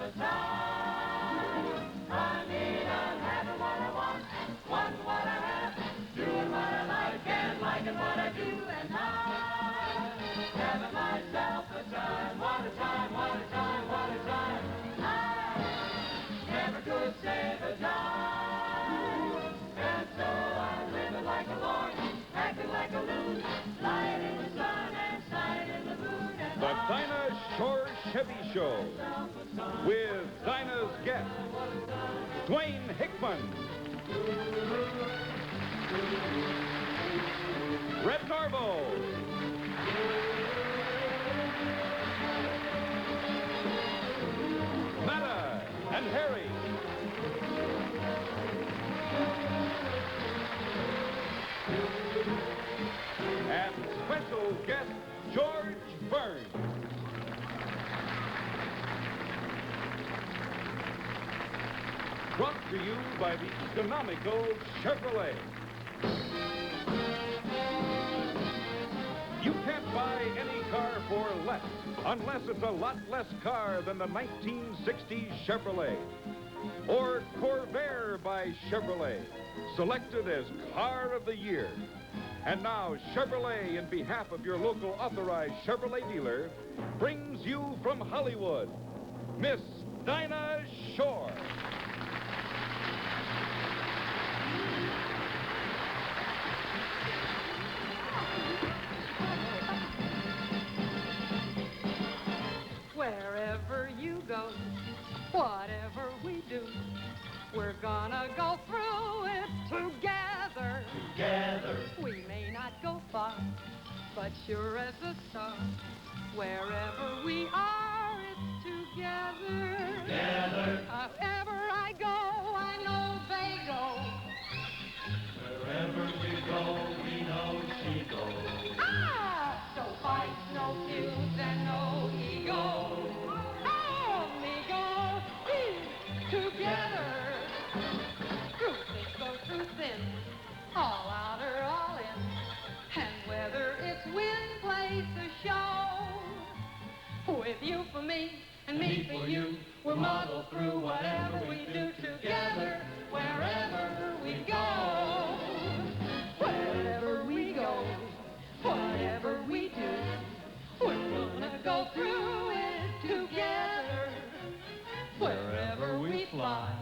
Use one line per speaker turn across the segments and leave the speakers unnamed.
a time. I need and having what I want what I have, doing what I like and liking what I do, and I'm having myself a time. What a time, what a time, what a time. I never could say the time, and so I'm living like a lord, acting like a loon, lying in the sun and sighing in the moon. And
The DINAH Shore Chevy Show with DINAH's guest, Dwayne Hickman, Red Norvo, Mata and Harry, and special guest George Burns. Brought to you by the economical Chevrolet. You can't buy any car for less, unless it's a lot less car than the 1960s Chevrolet. Or Corvair by Chevrolet, selected as Car of the Year. And now Chevrolet, in behalf of your local authorized Chevrolet dealer, brings you from Hollywood, Miss DINAH Shore.
Wherever you go, whatever we do, we're gonna go through it together.
together,
We may not go far, but sure as a star, wherever we are, it's together.
together,
However I go, I know they go.
wherever we go, we know she goes.
Ah! So fights, no feuds, and no ego. Amigo, together. Through thick, go through thin, all out or all in. And whether it's win, place, or show, with you for me and me for you, we'll muddle through whatever we do together, wherever we go. Wherever we go, whatever we do, we're gonna go through it together. Wherever we fly,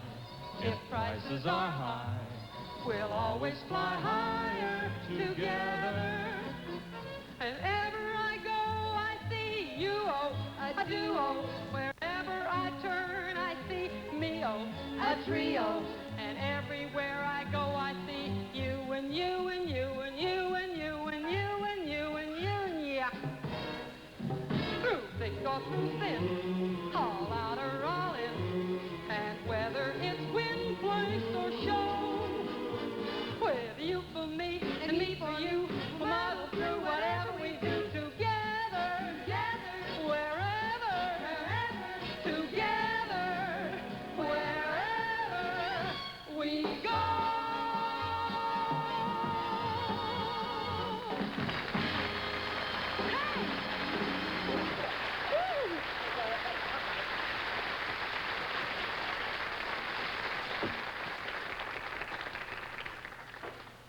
if prices are high, we'll always fly higher together. And ever I go, I see you, oh, a duo. Wherever I turn, I see me, oh, a trio. And everywhere I go, I see you and you and you and you and you and you and you and you and yeah. Through thick or through thin, all out or all in. And whether it's win, place, or show, with you for me and me for you, we'll muddle through whatever we do together, together, wherever, together, wherever we go.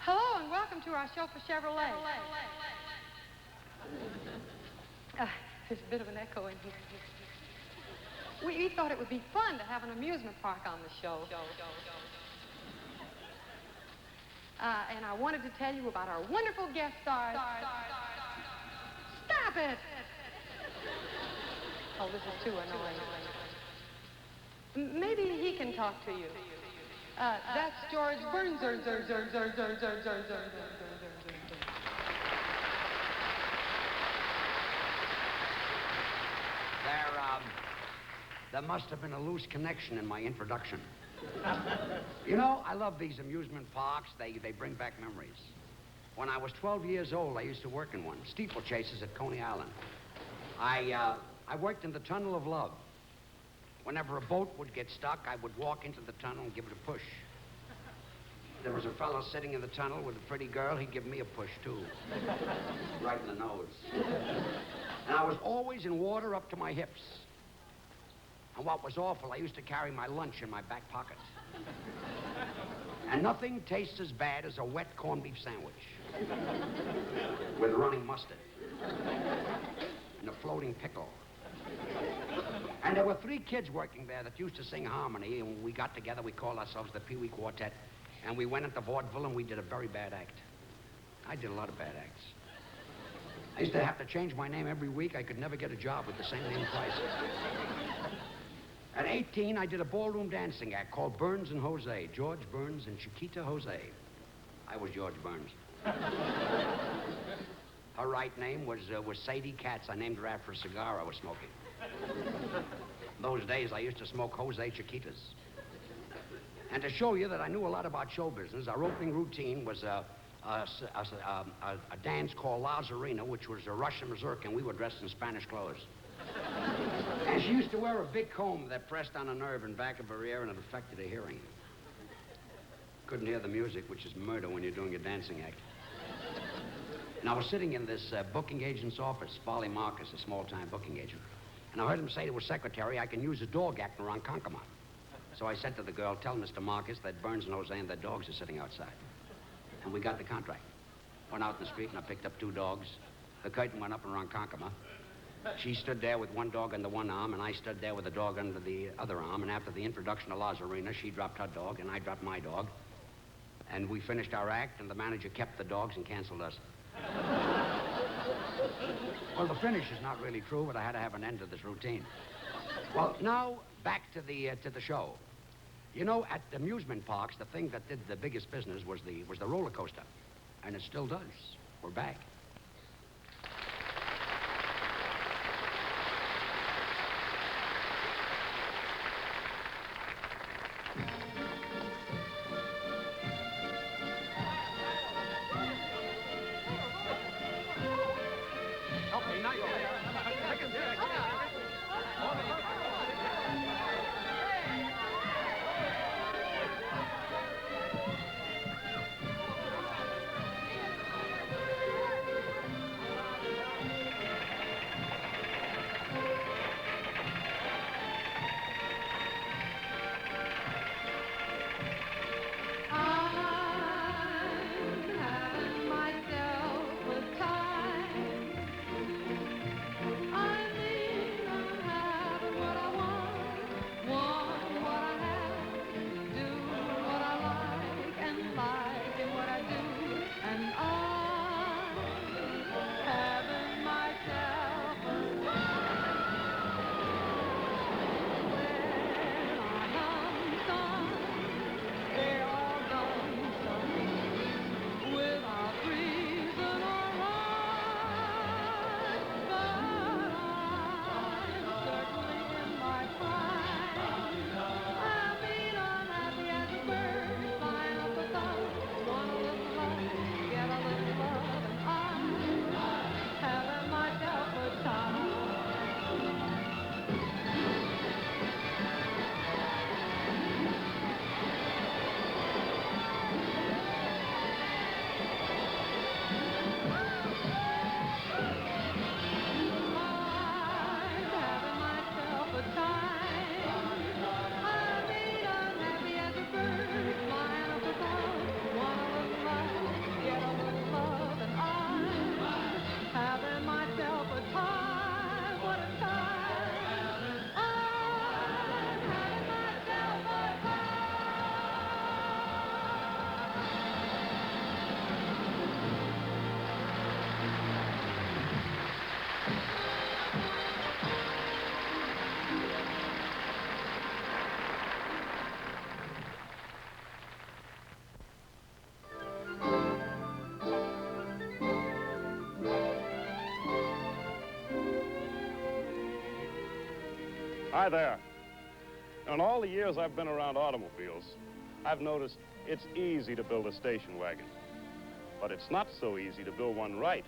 Hello and welcome to our show for Chevrolet. There's a bit of an echo in here. We thought it would be fun to have an amusement park on the show. And I wanted to tell you about our wonderful guest stars. Stop it! Oh, this is too annoying. Maybe he can talk to you. That's George Burns.
There must have been a loose connection in my introduction. You know, I love these amusement parks. They bring back memories. When I was 12 years old, I used to work in one, steeplechasers at Coney Island. I worked in the Tunnel of Love. Whenever a boat would get stuck, I would walk into the tunnel and give it a push. There was a fellow sitting in the tunnel with a pretty girl. He'd give me a push, too. Right in the nose. And I was always in water up to my hips. And what was awful, I used to carry my lunch in my back pocket. And nothing tastes as bad as a wet corned beef sandwich. With running mustard. And a floating pickle. And there were 3 kids working there that used to sing harmony, and when we got together, we called ourselves the Pee Wee Quartet, and we went into vaudeville, and we did a very bad act. I did a lot of bad acts. I used to have to change my name every week. I could never get a job with the same name twice. At 18, I did a ballroom dancing act called Burns and Jose. George Burns and Chiquita Jose. I was George Burns. Her right name was Sadie Katz. I named her after a cigar I was smoking. Those days, I used to smoke Jose Chiquitas. And to show you that I knew a lot about show business, our opening routine was a dance called La Zarina, which was a Russian mazurka, and we were dressed in Spanish clothes. And she used to wear a big comb that pressed on a nerve in back of her ear, and it affected her hearing. Couldn't hear the music, which is murder when you're doing a dancing act. And I was sitting in this booking agent's office, Folly Marcus, a small-time booking agent. And I heard him say to his secretary, I can use a dog acting around Konkoma. So I said to the girl, tell Mr. Marcus that Burns and Jose and their dogs are sitting outside. And we got the contract. Went out in the street and I picked up 2 dogs. The curtain went up around Konkoma. She stood there with one dog under one arm, and I stood there with a dog under the other arm. And after the introduction of La Zarina, she dropped her dog, and I dropped my dog. And we finished our act, and the manager kept the dogs and canceled us. Well, the finish is not really true, but I had to have an end to this routine. Well, now, back to the show. You know, at the amusement parks, the thing that did the biggest business was the roller coaster. And it still does. We're back.
Hi there. In all the years I've been around automobiles, I've noticed it's easy to build a station wagon. But it's not so easy to build one right.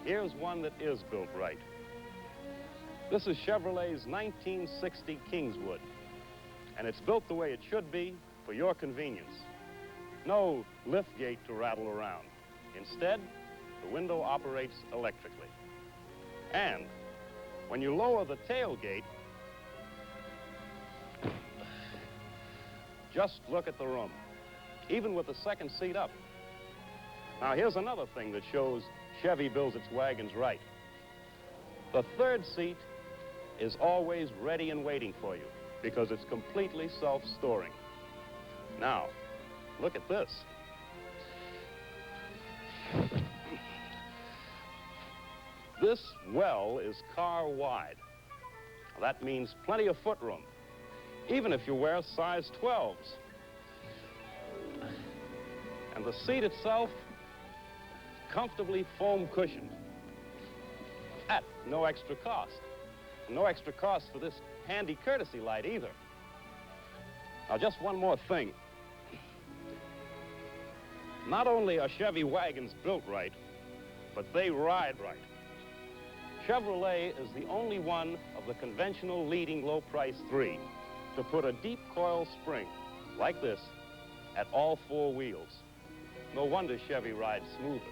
Here's one that is built right. This is Chevrolet's 1960 Kingswood. And it's built the way it should be for your convenience. No lift gate to rattle around. Instead, the window operates electrically. And when you lower the tailgate, Just look at the room, even with the second seat up. Now, here's another thing that shows Chevy builds its wagons right. The third seat is always ready and waiting for you because it's completely self-storing. Now, look at this. This well is car wide. That means plenty of footroom, even if you wear size 12s. And the seat itself, comfortably foam cushioned at no extra cost. No extra cost for this handy courtesy light either. Now, just one more thing. Not only are Chevy wagons built right, but they ride right. Chevrolet is the only one of the conventional leading low-price three to put a deep coil spring like this at all four wheels. No wonder Chevy rides smoother,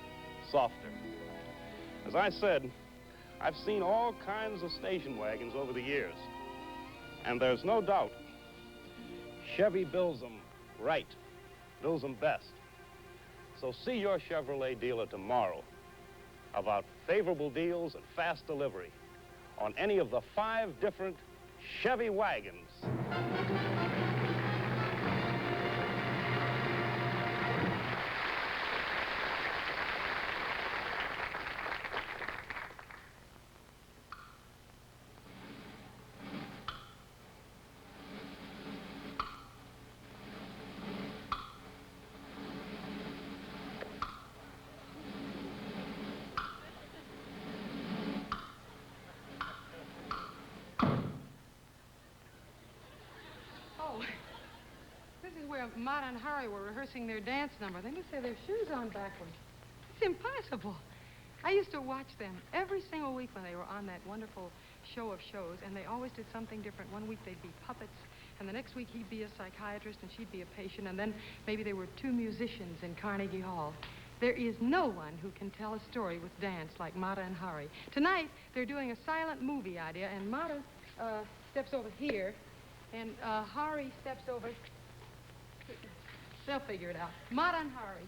softer. As I said, I've seen all kinds of station wagons over the years, and there's no doubt Chevy builds them right, builds them best. So see your Chevrolet dealer tomorrow about favorable deals and fast delivery on any of the 5 different Chevy wagons.
Where Marta and Harry were rehearsing their dance number. They must have their shoes on backwards. It's impossible. I used to watch them every single week when they were on that wonderful show of shows, and they always did something different. One week they'd be puppets, and the next week he'd be a psychiatrist and she'd be a patient, and then maybe they were 2 musicians in Carnegie Hall. There is no one who can tell a story with dance like Marta and Harry. Tonight, they're doing a silent movie idea, and Marta steps over here, and Harry steps over... They'll figure it out. Marta and Harry.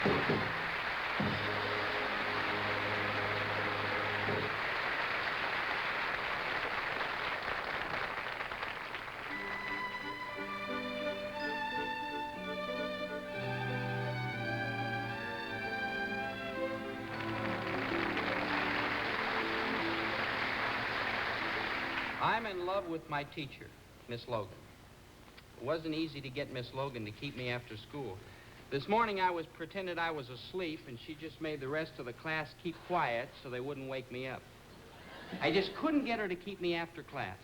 I'm in love with my teacher, Miss Logan. It wasn't easy to get Miss Logan to keep me after school. This morning I was pretended I was asleep, and she just made the rest of the class keep quiet so they wouldn't wake me up. I just couldn't get her to keep me after class.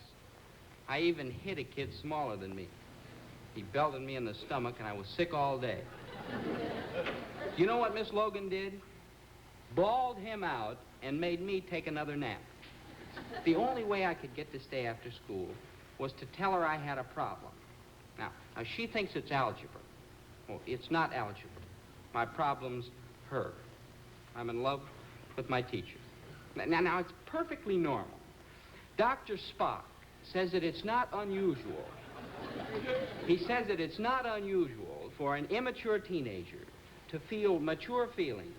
I even hit a kid smaller than me. He belted me in the stomach, and I was sick all day. You know what Miss Logan did? Bawled him out and made me take another nap. The only way I could get to stay after school was to tell her I had a problem. Now she thinks it's algebra. Well, it's not algebra. My problem's her. I'm in love with my teacher. Now it's perfectly normal. Dr. Spock says that it's not unusual. He says that it's not unusual for an immature teenager to feel mature feelings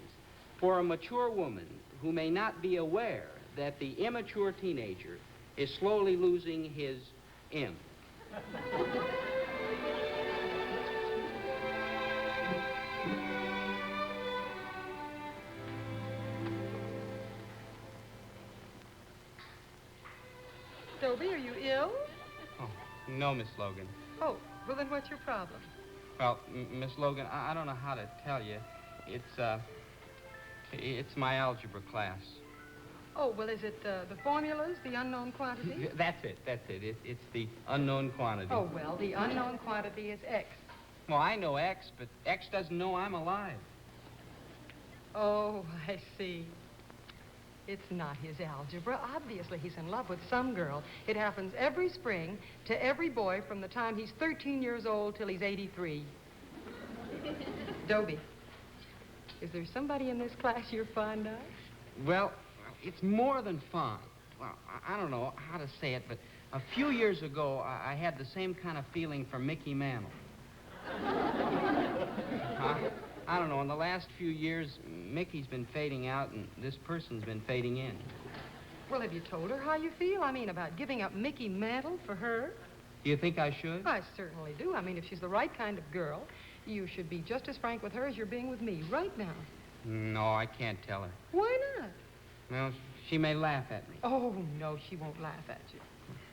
for a mature woman who may not be aware that the immature teenager is slowly losing his M.
Dobie, are you ill?
Oh, no, Miss Logan.
Oh, well then what's your problem?
Well, Miss Logan, I don't know how to tell you. It's my algebra class.
Oh, well, is it the formulas, the unknown quantity?
That's it. It's the unknown quantity.
Oh, well, the unknown quantity is X.
Well, I know X, but X doesn't know I'm alive.
Oh, I see. It's not his algebra. Obviously, he's in love with some girl. It happens every spring to every boy from the time he's 13 years old till he's 83. Dobie, is there somebody in this class you're fond of?
Well, it's more than fun. Well, I don't know how to say it, but a few years ago, I had the same kind of feeling for Mickey Mantle. I don't know, in the last few years, Mickey's been fading out and this person's been fading in.
Well, have you told her how you feel? I mean, about giving up Mickey Mantle for her?
Do you think I should?
I certainly do. I mean, if she's the right kind of girl, you should be just as frank with her as you're being with me right now.
No, I can't tell her.
Why not?
Well, she may laugh at me.
Oh, no, she won't laugh at you.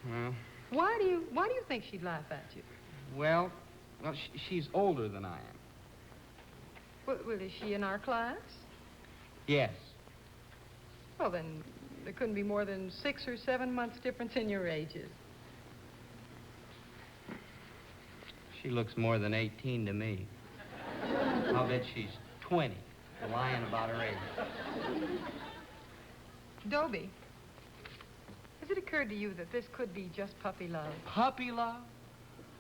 Well,
Why do you think she'd laugh at you?
well, she's older than I am.
Well, is she in our class?
Yes.
Well, then, there couldn't be more than 6 or 7 months difference in your ages.
She looks more than 18 to me. I'll bet she's 20, lying about her age.
Dobie, has it occurred to you that this could be just puppy love?
Puppy love?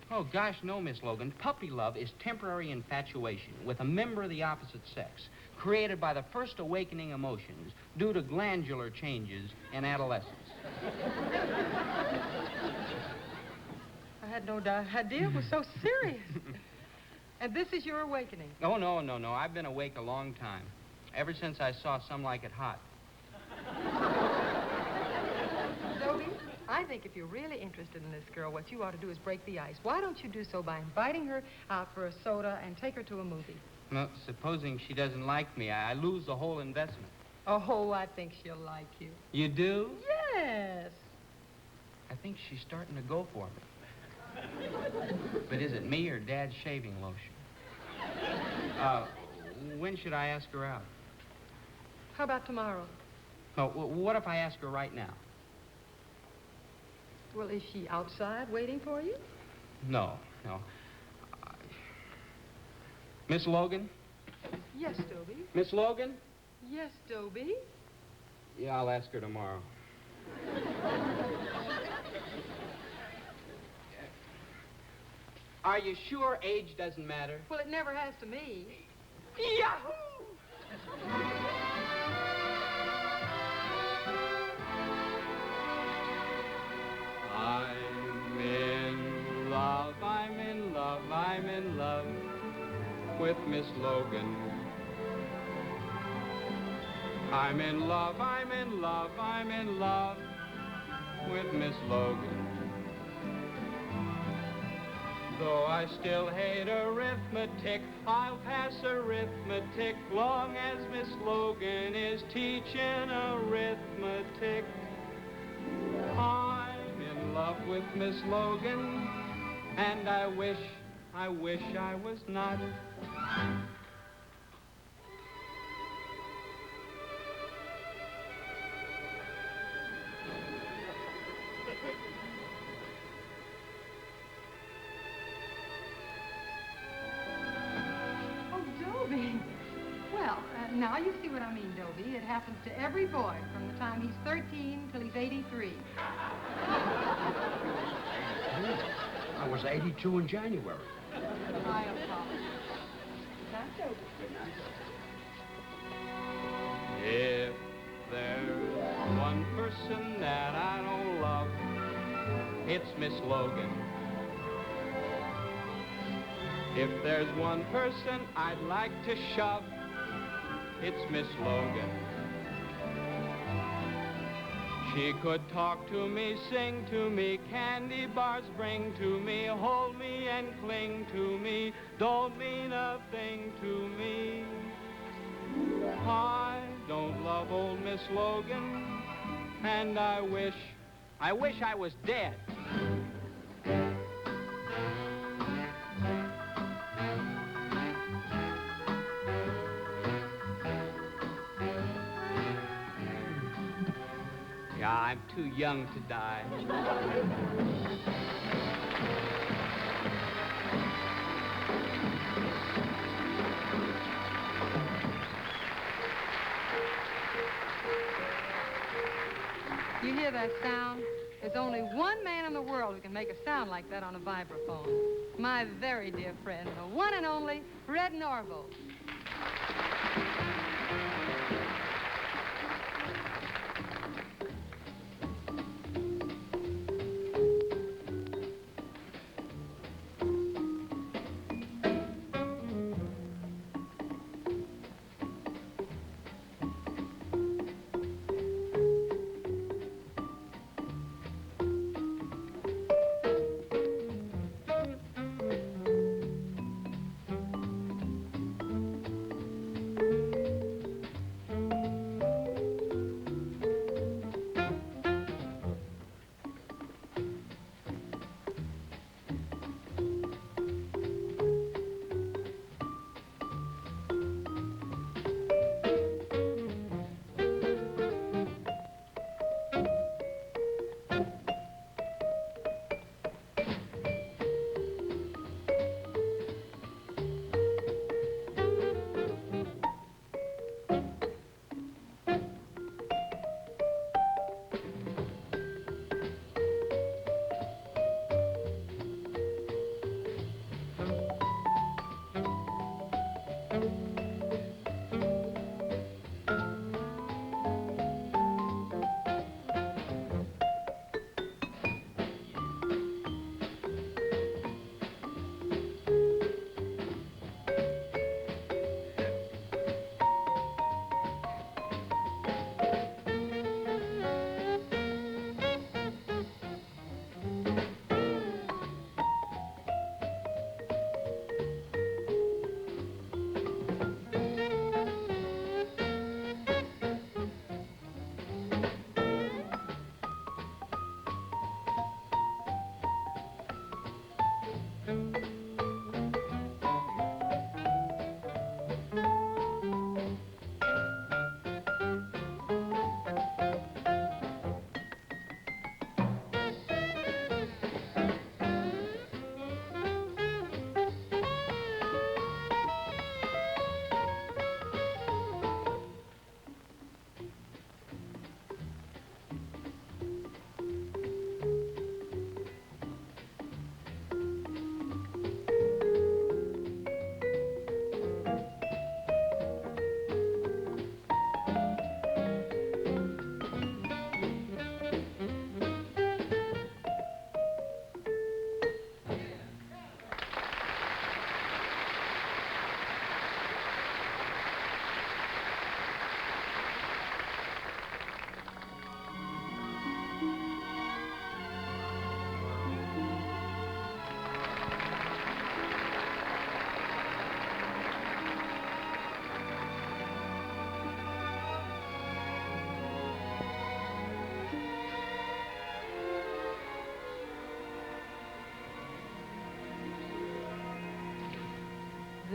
Oh, gosh, no, Miss Logan. Puppy love is temporary infatuation with a member of the opposite sex, created by the first awakening emotions due to glandular changes in adolescence.
I had no idea it was so serious. And this is your awakening?
Oh, no. I've been awake a long time. Ever since I saw Some Like It Hot.
Dobie, I think if you're really interested in this girl, what you ought to do is break the ice. Why don't you do so by inviting her out for a soda and take her to a movie?
Well, supposing she doesn't like me, I lose the whole investment.
Oh, I think she'll like you.
You do?
Yes.
I think she's starting to go for me. But is it me or Dad's shaving lotion? When should I ask her out?
How about tomorrow?
Oh, what if I ask her right now?
Well, is she outside waiting for you?
No. Miss Logan?
Yes, Dobie.
Miss Logan?
Yes, Dobie.
Yeah, I'll ask her tomorrow. Are you sure age doesn't matter?
Well, it never has to me.
Yahoo! I'm in love with Miss Logan. I'm in love, I'm in love, I'm in love with Miss Logan. Though I still hate arithmetic, I'll pass arithmetic long as Miss Logan is teaching arithmetic. I'm in love with Miss Logan, and I wish I was not.
Oh, Dobie. Well, now you see what I mean, Dobie. It happens to every boy from the time he's 13 till he's 83.
I was 82 in January.
I apologize. That's Dobie.
If there's one person that I don't love, it's Miss Logan. If there's one person I'd like to shove, it's Miss Logan. She could talk to me, sing to me, candy bars bring to me, hold me and cling to me, don't mean a thing to me. I don't love old Miss Logan, and I wish I was dead. Yeah, I'm too young to die.
You hear that sound? There's only one man in the world who can make a sound like that on a vibraphone. My very dear friend, the one and only Red Norvo.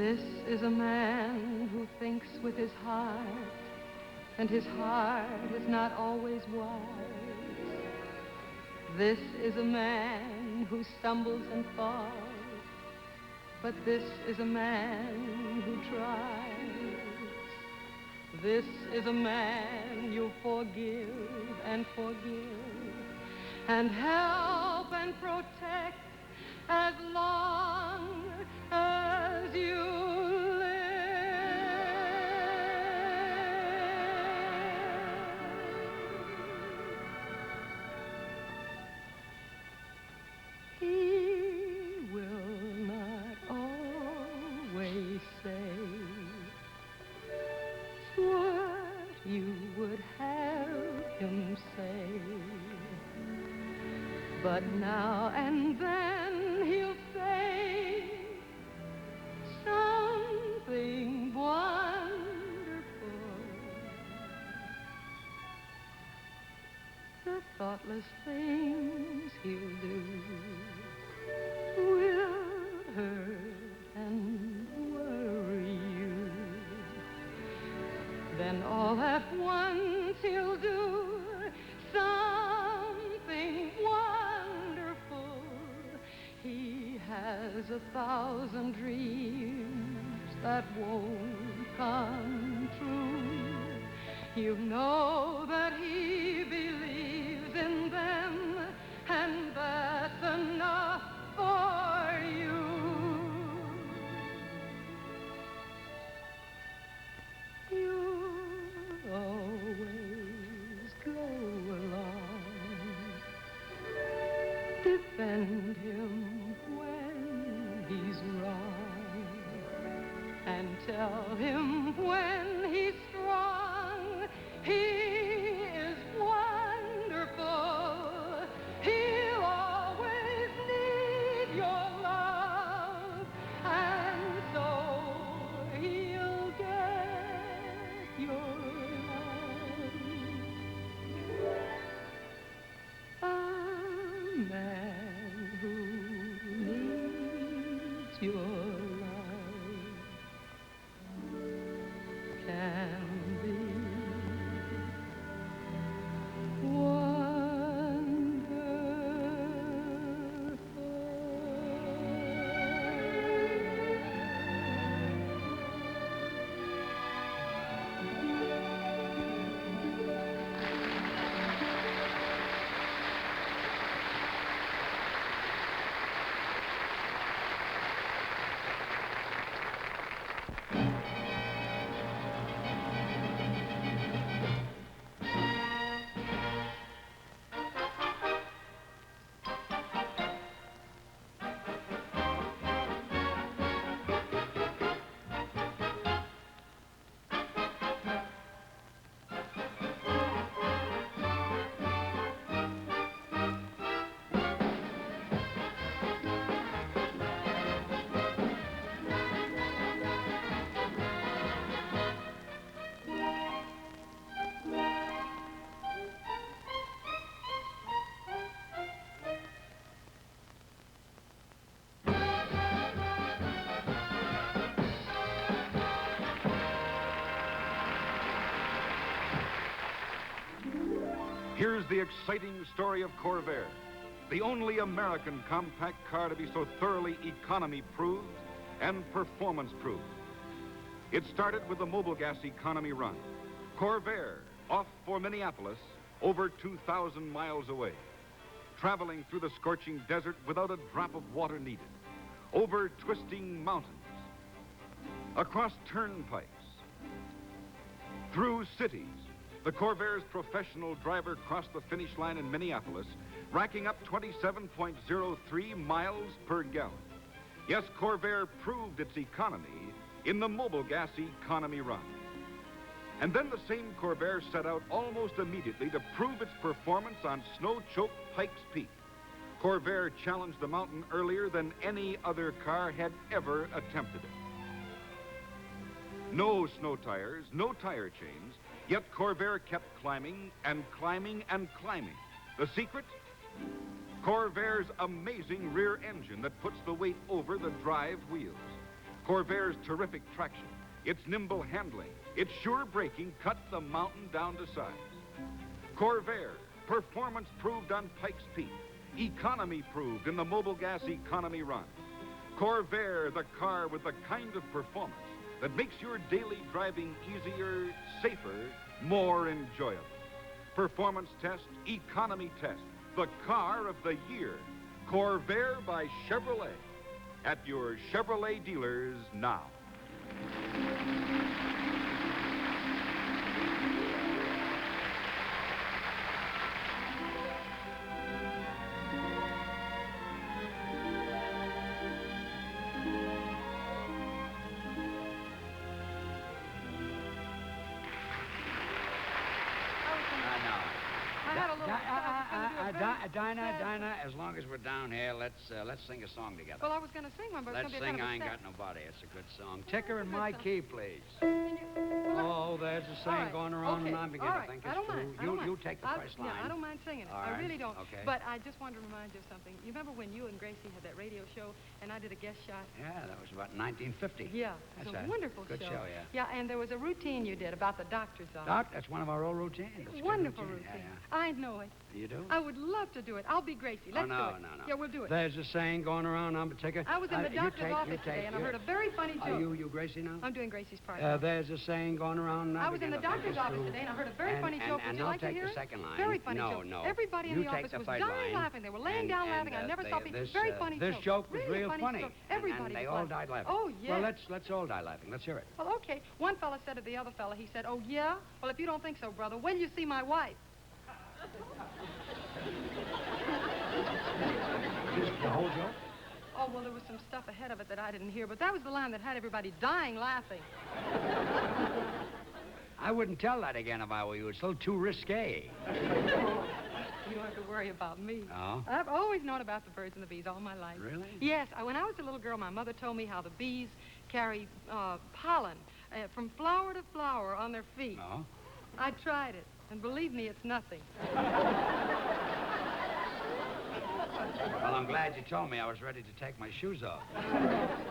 This is a man who thinks with his heart, and his heart is not always wise. This is a man who stumbles and falls, but this is a man who tries. This is a man you'll forgive and forgive, and help and protect as long as you live. He will not always say what you would have him say, but now and then he'll say something wonderful. The thoughtless things he'll do will hurt and worry you. Then all at once he'll do something wonderful. He has 1,000 dreams that won't come true. You know that he believes in them, and that's enough for you. You'll always go along, defend him when he's wrong, and tell him when he's strong, he is wonderful. He'll always need your love, and so he'll get your love. A man who needs your love can be
Here's the exciting story of Corvair, the only American compact car to be so thoroughly economy-proved and performance-proved. It started with the Mobile Gas economy run. Corvair, off for Minneapolis, over 2,000 miles away, traveling through the scorching desert without a drop of water needed, over twisting mountains, across turnpikes, through cities. The Corvair's professional driver crossed the finish line in Minneapolis, racking up 27.03 miles per gallon. Yes, Corvair proved its economy in the Mobile Gas economy run. And then the same Corvair set out almost immediately to prove its performance on snow-choked Pikes Peak. Corvair challenged the mountain earlier than any other car had ever attempted it. No snow tires, no tire chains, yet Corvair kept climbing and climbing and climbing. The secret? Corvair's amazing rear engine that puts the weight over the drive wheels. Corvair's terrific traction, its nimble handling, its sure braking cut the mountain down to size. Corvair, performance proved on Pikes Peak, economy proved in the Mobile Gas Economy Run. Corvair, the car with the kind of performance that makes your daily driving easier, safer, more enjoyable. Performance test, economy test, the car of the year. Corvair by Chevrolet. At your Chevrolet dealers now.
Dinah, as long as we're down here, let's sing a song together.
Well, I was going to sing one, but
Let's
it's going to
sing
be a
I Ain't
kind of a
Got Nobody. It's a good song. Ticker in
Good
my
song.
key, please.
Well,
Oh, there's a
all
saying
right.
going around,
Okay.
and I'm beginning
All
to
right.
think
I
it's
don't
true.
mind. I don't mind.
You take the first line.
Yeah, I don't mind singing it.
All
I
right.
really don't.
Okay.
But I just wanted to remind you of something. You remember when you and Gracie had that radio show, and I did a guest shot?
Yeah, that was about 1950.
Yeah, it was
That's
a wonderful
good show, yeah.
Yeah, and there was a routine you did about the doctor's office.
Doc, that's one of our old routines. It's a good
Wonderful
routine.
routine.
Yeah,
I know it.
yeah. You do?
I would love to do it. I'll be Gracie. Let's
no,
do it.
no.
Yeah, we'll do it.
There's a saying going around, I'm a ticker.
I was in the
you
doctor's
take-
office
you
today,
take-
and I
you-
heard a very funny joke.
Are you Gracie now?
I'm doing Gracie's part.
There's a saying going around.
I was in the doctor's office today, and I heard a very funny joke. Would
And
you
I'll
like to
take
hear
the
it?
second line.
Very funny
no,
joke.
No,
Everybody in
you
the
take
office
the
was
third
dying
line.
laughing. They were laying down laughing. I never saw people. Very funny
This joke was
Really
real funny.
joke.
And
Everybody
they
was
all
laughing.
died laughing.
Oh, yeah.
Well, let's all die laughing. Let's hear it.
Well, okay. One fella said to the other fella, he said, "Oh, yeah? Well, if you don't think so, brother, when you see my wife."
The whole joke?
Oh, well, there was some stuff ahead of it that I didn't hear, but that was the line that had everybody dying laughing.
I wouldn't tell that again if I were you. It's a little too risque.
You don't have to worry about me.
Oh?
I've always known about the birds and the bees all my life.
Really?
Yes. When I was a little girl, my mother told me how the bees carry pollen from flower to flower on their feet.
Oh?
I tried it, and believe me, it's nothing.
Well, I'm glad you told me. I was ready to take my shoes off.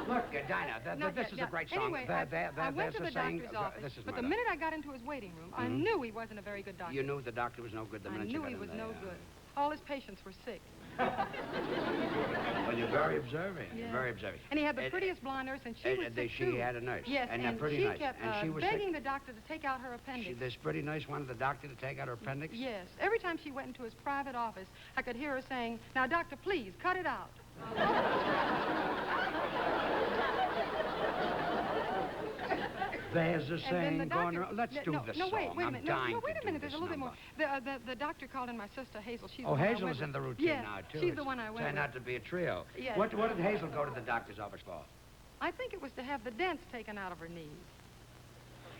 Look, Dinah,
Not
this
yet,
is
yeah.
a great song.
Anyway, I went to the doctor's office,
This is
but
my
the
dog.
minute I got into his waiting room, I knew he wasn't a very good doctor.
You knew the doctor was no good the
I
minute you
knew
got
he
in
was
there,
no
yeah.
good. All his patients were sick.
Well, you're very observing.
Yeah.
You're very observing.
And he had the prettiest blonde nurse, and she was sick,
She
too.
had a nurse.
Yes,
and
and
a pretty
she
nurse.
kept
and she was
begging
sick.
the doctor to take out her appendix.
This pretty nurse wanted the doctor to take out her appendix?
Yes. Every time she went into his private office, I could hear her saying, "Now, doctor, please, cut it out."
There's a
And then
saying
the
going
doctor...
around. Let's do
no,
this
no, wait,
song.
wait a
I'm
minute.
dying
No, wait
to
a minute.
do
There's a
this
little bit
number.
more. The doctor called in my sister, Hazel. She's
Oh,
the one I
Hazel
went
is in
with.
the routine
Yes,
now, too.
she's the one I went
Turned
with.
out to be a trio.
Yes.
What did Hazel go to the doctor's office for?
I think it was to have the dents taken out of her knees.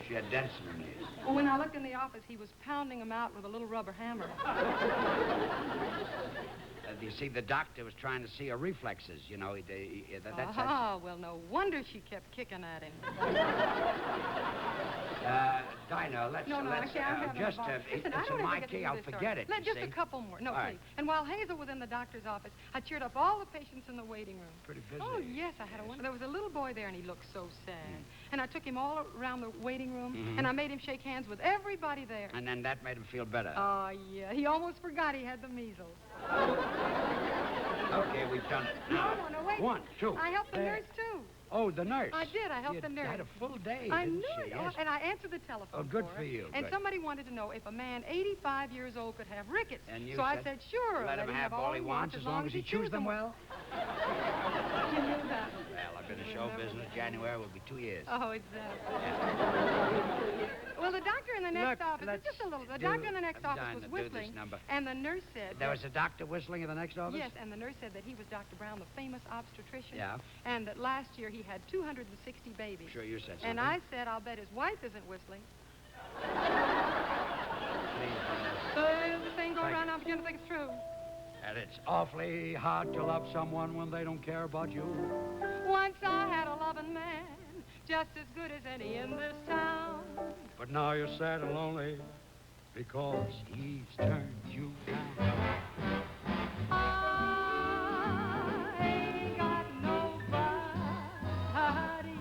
She had dents in her knees.
Well, when I looked in the office, he was pounding them out with a little rubber hammer.
You see, the doctor was trying to see her reflexes. You know, that's...
Well, no wonder she kept kicking at him.
Dinah, let's...
No, I
let's,
can't have
just,
Listen, I
it's
don't
in
ever
my
get to
key.
do
I'll
this
forget
story.
it,
Just
you
a
see.
couple more. No,
All right.
please. And while Hazel was in the doctor's office, I cheered up all the patients in the waiting room.
Pretty busy.
Oh, yes, I had a wonder. There was a little boy there, and he looked so sad. And I took him all around the waiting room, and I made him shake hands with everybody there.
And then that made him feel better.
Oh, yeah. He almost forgot he had the measles.
Okay, we've done it. Now,
No, wait.
1, 2.
I helped the
there.
nurse, too.
Oh, the nurse.
I did. I helped the nurse.
You had a full day,
I
didn't
knew
she?
it.
Yes.
And I answered the telephone.
Oh, good
for
for you.
And
Good.
somebody wanted to know if a man 85 years old could have rickets.
And you
so I
said,
said, sure.
Let him have all he wants as long as he chews them well.
You knew that.
Well, I've been in show business. January will be 2 years.
Oh, exactly. Well, the doctor in the next
Look,
office,
let's
just a little, the
do-
doctor in the next
I'm
office
dying
was
to do this
whistling,
number.
and the nurse said...
There was a doctor whistling in the next office?
Yes, and the nurse said that he was Dr. Brown, the famous obstetrician.
Yeah.
And that last year he had 260 babies.
Sure, you said something.
And I said, I'll bet his wife isn't whistling. The thing go
Thank
around,
you.
I'm beginning to think it's true.
And it's awfully hard to love someone when they don't care about you.
Once I had a loving man, just as good as any in this town.
But now you're sad and lonely because he's turned you down.
I ain't got nobody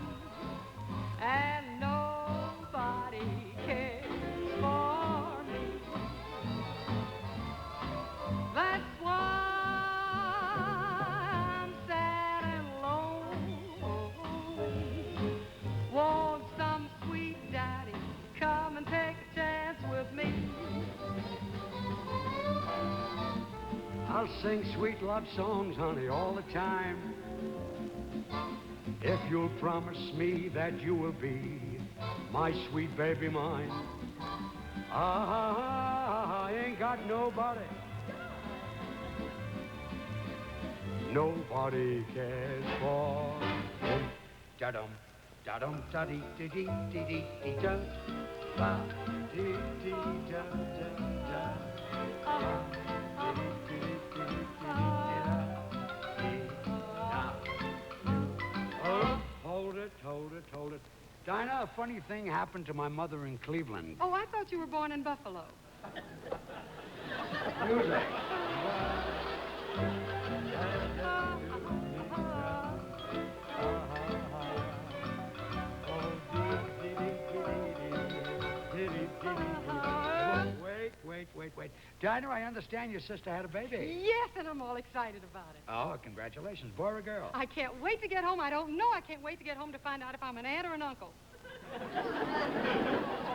sing sweet love songs, honey, all the time. If you'll promise me that you will be my sweet baby mine. I ain't got nobody. Nobody cares for. Da-dum, da-dum, da-dee-dee-dee-dee-dee-da. Ba-dee-dee-da-da-da. Hold it. Dinah, a funny thing happened to my mother in Cleveland.
Oh, I thought you were born in Buffalo.
Music. Wait. Dinah, I understand your sister had a baby.
Yes, and I'm all excited about it.
Oh, congratulations. Boy or girl?
I can't wait to get home. I don't know. I can't wait to get home to find out if I'm an aunt or an uncle.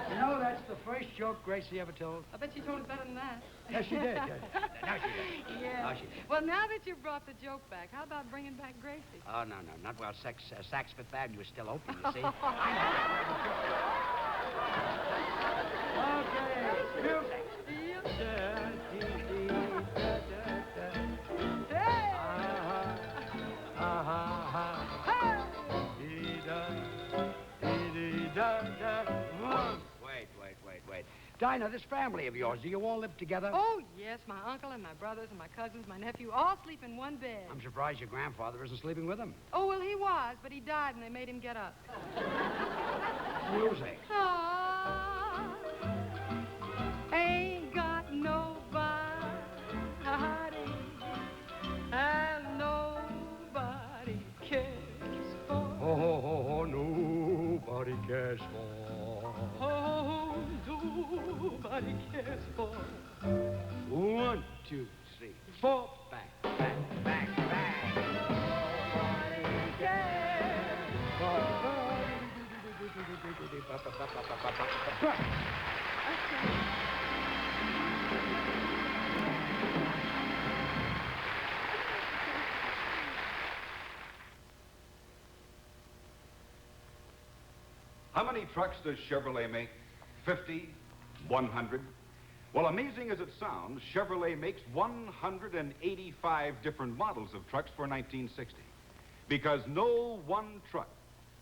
You know, that's the first joke Gracie ever told.
I bet she told it better than that.
Yes, she did. Yes. Now she did.
Yeah.
Now she did.
Well, now that you've brought the joke back, how about bringing back Gracie?
Oh, no, not while Saks Fifth Avenue is still open, you see. Okay, music. Wait. Dinah, this family of yours, do you all live together?
Oh, yes, my uncle and my brothers and my cousins, my nephew, all sleep in one bed.
I'm surprised your grandfather isn't sleeping with them.
Oh, well, he was, but he died and they made him get up.
Music.
Ah, ain't got nobody, and nobody cares for.
Oh, nobody cares for.
Oh, nobody cares for.
1, 2, 3, 4, bang.
Nobody cares
How many trucks does Chevrolet make? 50? 100? Well, amazing as it sounds, Chevrolet makes 185 different models of trucks for 1960. Because no one truck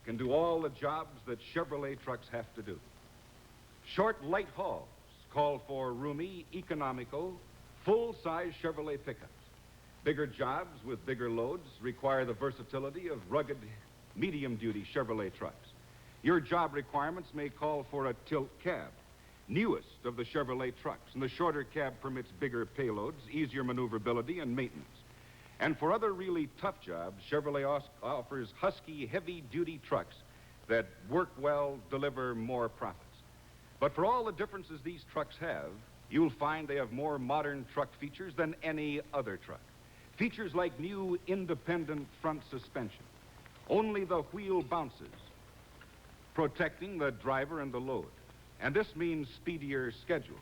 can do all the jobs that Chevrolet trucks have to do. Short, light hauls call for roomy, economical, full-size Chevrolet pickups. Bigger jobs with bigger loads require the versatility of rugged, medium-duty Chevrolet trucks. Your job requirements may call for a tilt cab, newest of the Chevrolet trucks, and the shorter cab permits bigger payloads, easier maneuverability, and maintenance. And for other really tough jobs, Chevrolet offers husky, heavy-duty trucks that work well, deliver more profits. But for all the differences these trucks have, you'll find they have more modern truck features than any other truck. Features like new independent front suspension. Only the wheel bounces, protecting the driver and the load. And this means speedier schedules,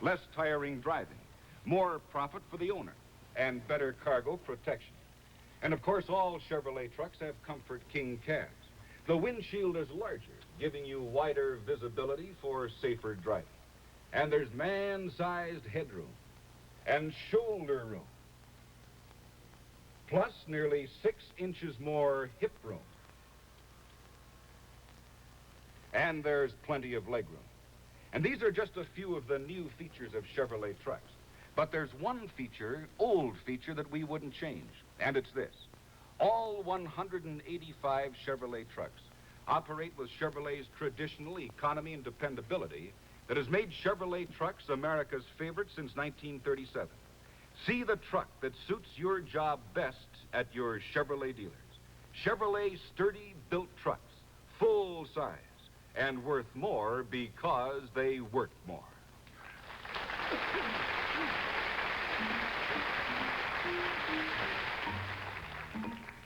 less tiring driving, more profit for the owner, and better cargo protection. And of course, all Chevrolet trucks have Comfort King cabs. The windshield is larger, giving you wider visibility for safer driving. And there's man-sized headroom and shoulder room, plus nearly 6 inches more hip room. And there's plenty of legroom. And these are just a few of the new features of Chevrolet trucks. But there's one feature, old feature, that we wouldn't change, and it's this. All 185 Chevrolet trucks operate with Chevrolet's traditional economy and dependability that has made Chevrolet trucks America's favorite since 1937. See the truck that suits your job best at your Chevrolet dealers. Chevrolet sturdy built trucks, full size, and worth more because they work more.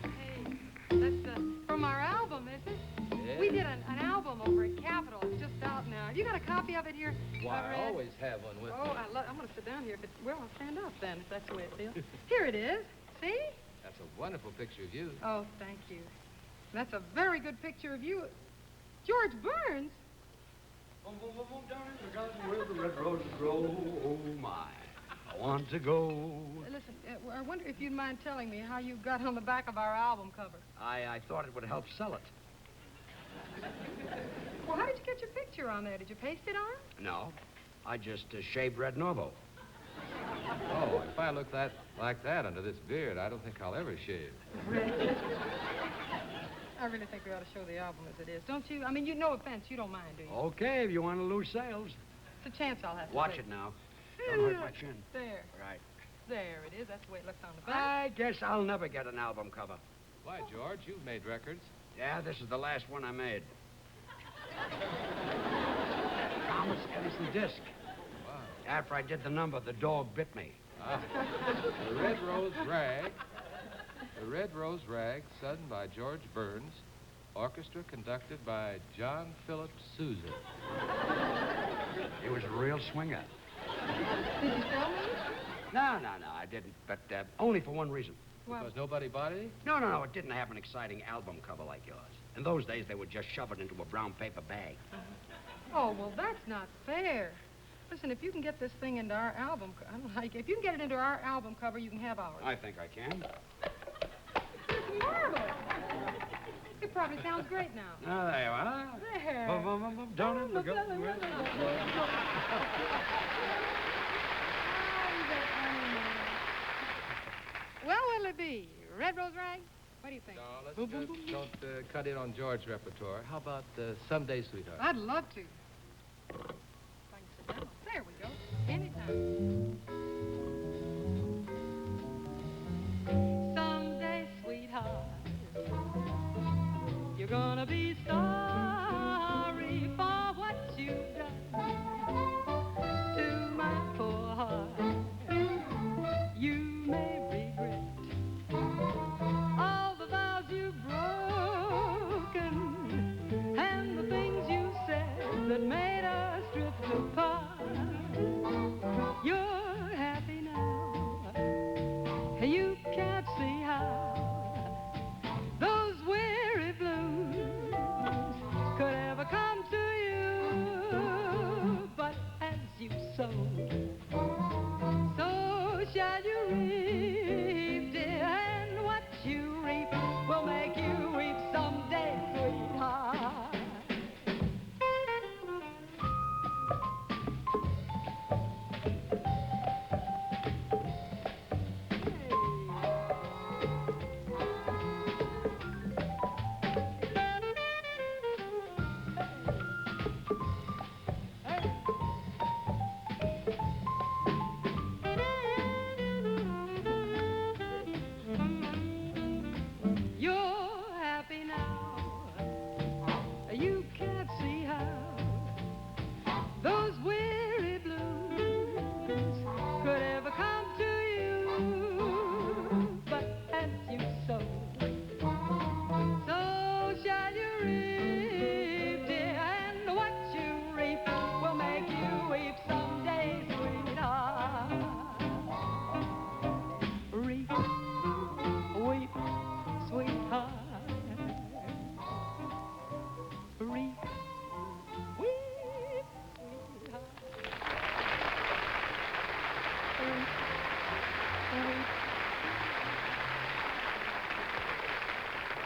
Hey, that's from our album, is it?
Yeah.
We did an album over at Capitol Well, it's just out now. Have you got a copy of it here?
Why, I
Red?
always have one with me.
I'm going to sit down here. Well, I'll stand up then, if that's the way it feels. Here it is. See?
That's a wonderful picture of you.
Oh, thank you. That's a very good picture of you. George Burns?
Boom, boom, boom, boom, down in the garden where the red roses grow. Oh, my. I want to go.
Listen, I wonder if you'd mind telling me how you got on the back of our album cover.
I thought it would help sell it.
Well, how did you get your picture on there? Did you paste it on?
No. I just shaved red Norvo.
Oh, if I look like that under this beard, I don't think I'll ever shave.
I really think we ought to show the album as it is, don't you? I mean, no offense, you don't mind, do you?
Okay, if you want to lose sales.
It's a chance I'll have to
Watch
take.
it now. Don't hurt my chin.
There.
Right.
There it is. That's the way it looks on the back.
I guess I'll never get an album cover.
Why, George, you've made records.
Yeah, this is the last one I made. Thomas Edison disc.
Wow.
After I did the number, the dog bit me.
The Red Rose Rag. The Red Rose Rag, sung by George Burns. Orchestra conducted by John Philip Sousa.
He was a real swinger.
Did you tell me?
No, I didn't. But only for one reason.
Well,
Because nobody bought it?
No, it didn't have an exciting album cover like yours. In those days, they would just shove it into a brown paper bag.
oh, well, that's not fair. Listen, if you can get this thing into our album, if you can get it into our album cover, you can have ours.
I think I can.
It's marvelous. It probably sounds great now.
Oh, there you are.
There.
Boom, boom, boom, boom, down in the garden.
Well, what'll it be? Red Rose Rag? What do you think?
No, let's
Boom, boom, boom.
don't cut in on George's repertoire. How about Someday, Sweetheart?
I'd love to. If I can sit down. There we go. Anytime. Someday, sweetheart, you're gonna be sorry for what you've done to my poor heart. You may regret all the vows you've broken and the things you said that made us drift apart. You're happy now. You can't see how those weary blues could ever come to you. But as you sowed, so shall you reap, dear, and what you reap will make you weep someday, sweetheart. You're happy now. You can't see how those weary blues could ever come to you. But as you sow, so shall you reap, dear, and what you reap will make you weep someday, sweetheart. Reap, weep, sweetheart. Reap, weep, sweetheart. Reap, weep.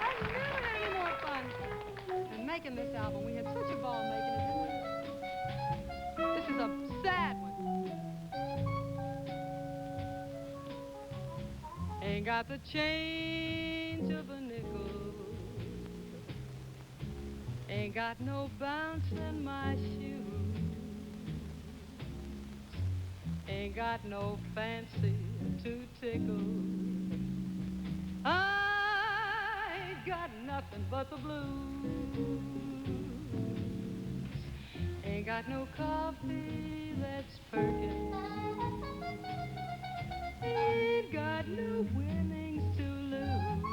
I've never had any more fun than making this album. We had such a ball making it. This is a sad one. Ain't got the change of a nickel. Ain't got no bounce in my shoes. Ain't got no fancy to tickle. I ain't got nothing but the blues. Ain't got no coffee that's perking. Ain't got no winnings to lose.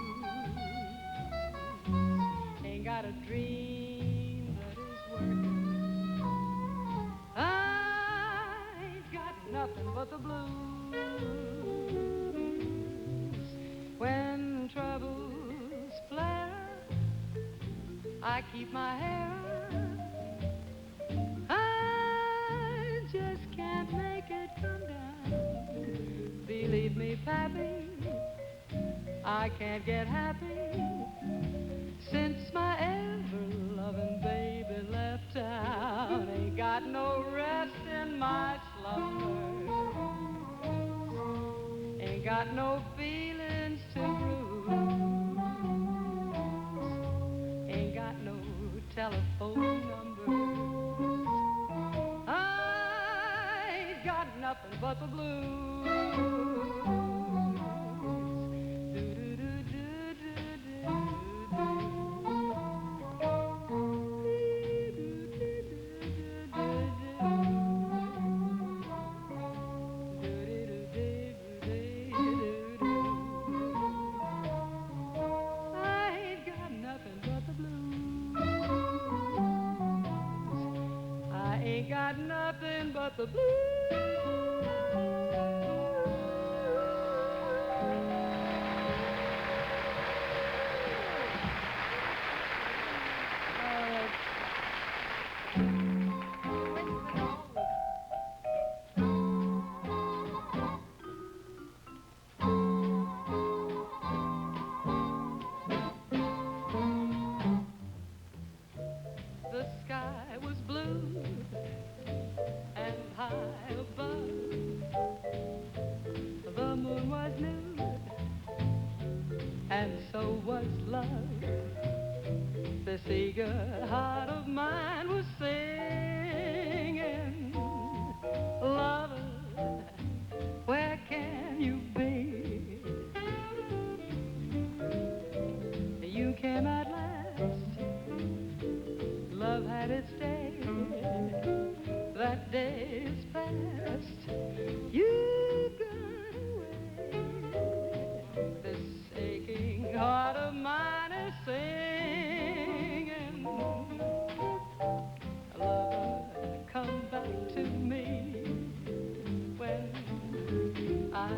Ain't got a dream that is working. nothing but the blues. When troubles flare, I keep my hair. I just can't make it come down. Believe me, Pappy, I can't get happy since my ever-loving baby left town. Ain't got no rest in my slumbers. Ain't got no feelings to bruise. Ain't got no telephone numbers. I ain't got nothing but the blues. Nothing but the blues. The sky was blue and high above. The moon was nude, and so was love. This eager heart of mine was singing, lover, where can you be? You came at last, love had its day. That day is past. You've gone away. This aching heart of mine is singing, lover, come back to me. When I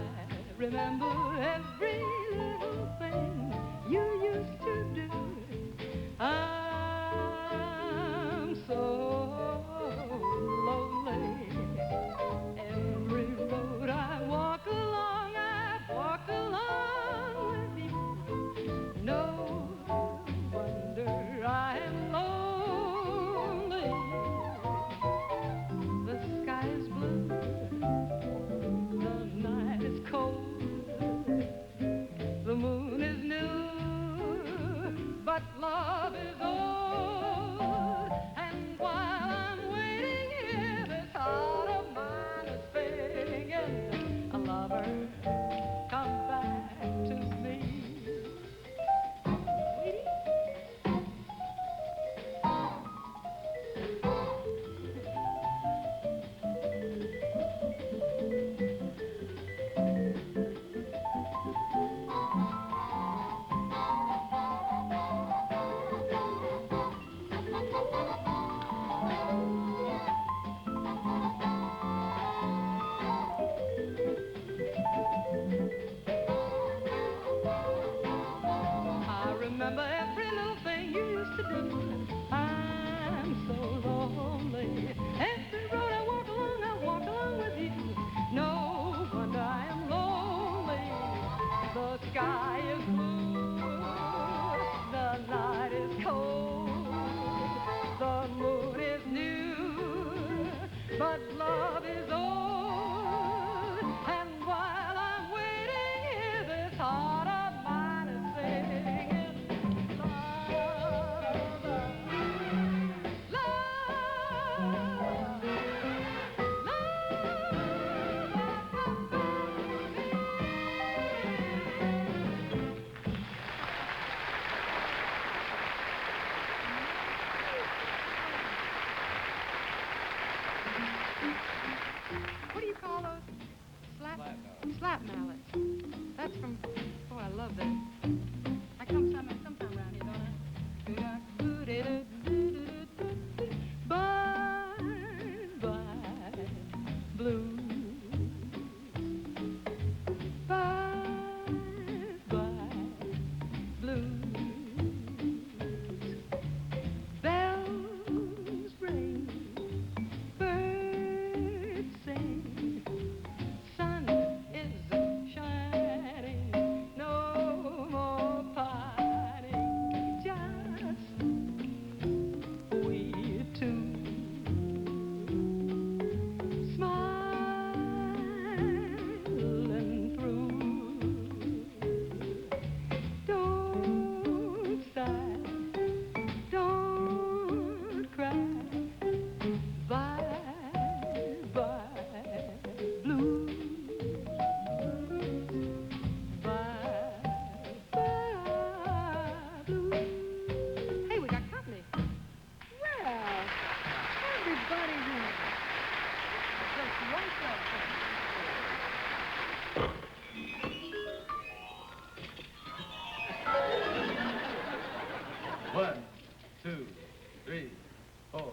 remember every little thing you used to do, I'm so love is old, and while I'm waiting here, this heart of mine is singing, a lover, come back to me. Remember every little thing you used to do. I'm so lonely. Every road I walk along with you. No wonder I am lonely. The sky is blue, the night is cold, the moon is new, but love is old. And while I'm waiting here, this heart of mine is singing. What do you call those? Slap mallets. That's from, oh, I love that. I come sometime around here, don't I? Bye, bye, blue.
One, two, three, four.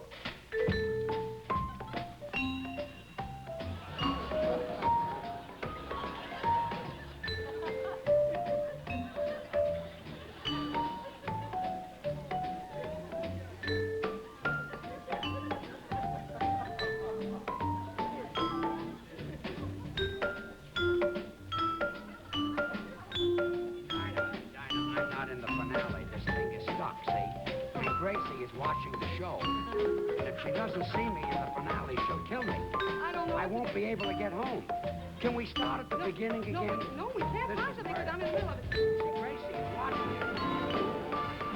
I'm not in the finale. This thing is stuck, see? And Gracie is watching the show. And if she doesn't see me in the finale, she'll kill me.
I don't know.
I won't be able to get home. Can we start at the beginning again?
No, we can't
This is
possibly because
murder.
I'm in the middle of it.
See, Gracie is watching it.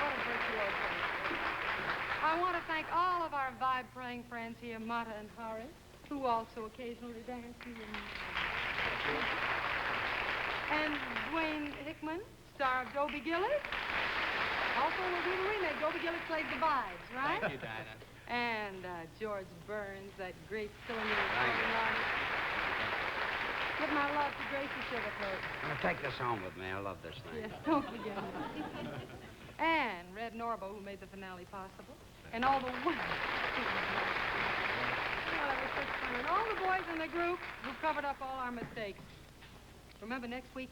What a virtuoso. I want to thank all of our vibe-praying friends here, Mata and Horace, who also occasionally dance here. And Dwayne Hickman, star of Dobie Gillis. Also, we'll do the remake. Dobie Gillis played the vibes, right?
Thank you, Dinah.
And George Burns, that great cylinder
Thank you.
artist. Give my love to Gracie Sugarcoat.
I'm gonna take this home with me. I love this thing.
Yes, don't forget it. And Red Norvo, who made the finale possible. And all the women. And all the boys in the group who covered up all our mistakes. Remember next week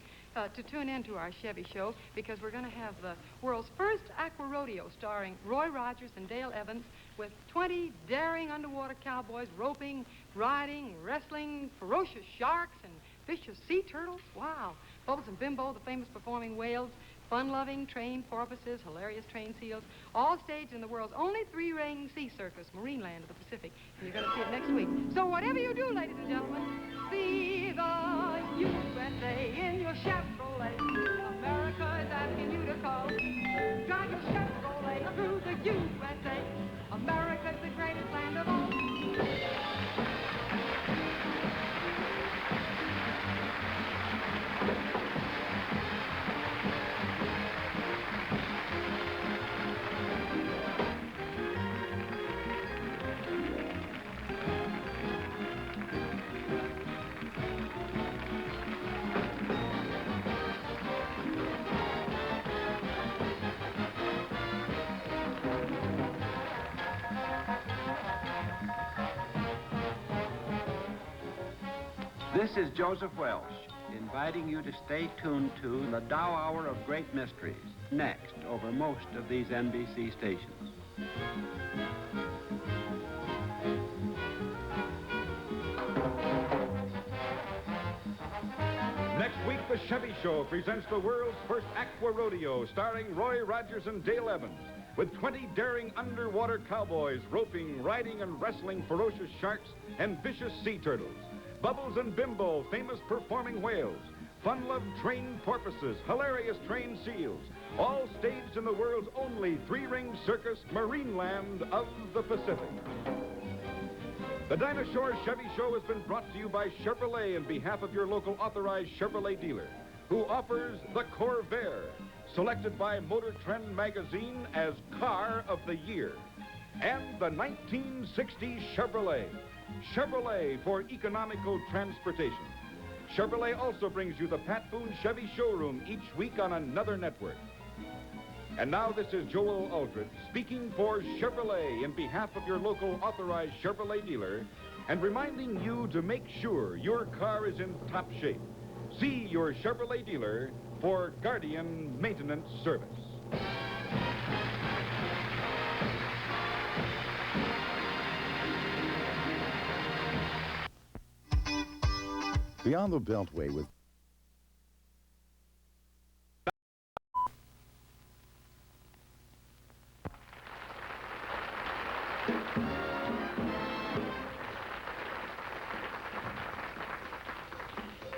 to tune in to our Chevy show because we're going to have the world's first aqua rodeo starring Roy Rogers and Dale Evans with 20 daring underwater cowboys roping, riding, wrestling, ferocious sharks and vicious sea turtles. Wow. Bubbles and Bimbo, the famous performing whales, fun-loving trained porpoises, hilarious trained seals, all staged in the world's only three-ring sea circus, Marineland of the Pacific. And you're going to see it next week. So whatever you do, ladies and gentlemen, see the USA in your Chevrolet. America is asking you to call. Drive your Chevrolet through the USA. America's the greatest land of all.
This is Joseph Welsh, inviting you to stay tuned to the Dow Hour of Great Mysteries, next over most of these NBC stations.
Next week, the Chevy Show presents the world's first aqua rodeo starring Roy Rogers and Dale Evans with 20 daring underwater cowboys roping, riding, and wrestling ferocious sharks and vicious sea turtles. Bubbles and Bimbo, famous performing whales. Fun-loved trained porpoises, hilarious trained seals. All staged in the world's only three-ring circus, Marineland of the Pacific. The DINAH Shore Chevy Show has been brought to you by Chevrolet in behalf of your local authorized Chevrolet dealer, who offers the Corvair, selected by Motor Trend magazine as Car of the Year, and the 1960 Chevrolet. Chevrolet for economical transportation. Chevrolet also brings you the Pat Boone Chevy Showroom each week on another network. And now this is Joel Aldrich speaking for Chevrolet in behalf of your local authorized Chevrolet dealer and reminding you to make sure your car is in top shape. See your Chevrolet dealer for Guardian Maintenance Service.
Beyond the Beltway with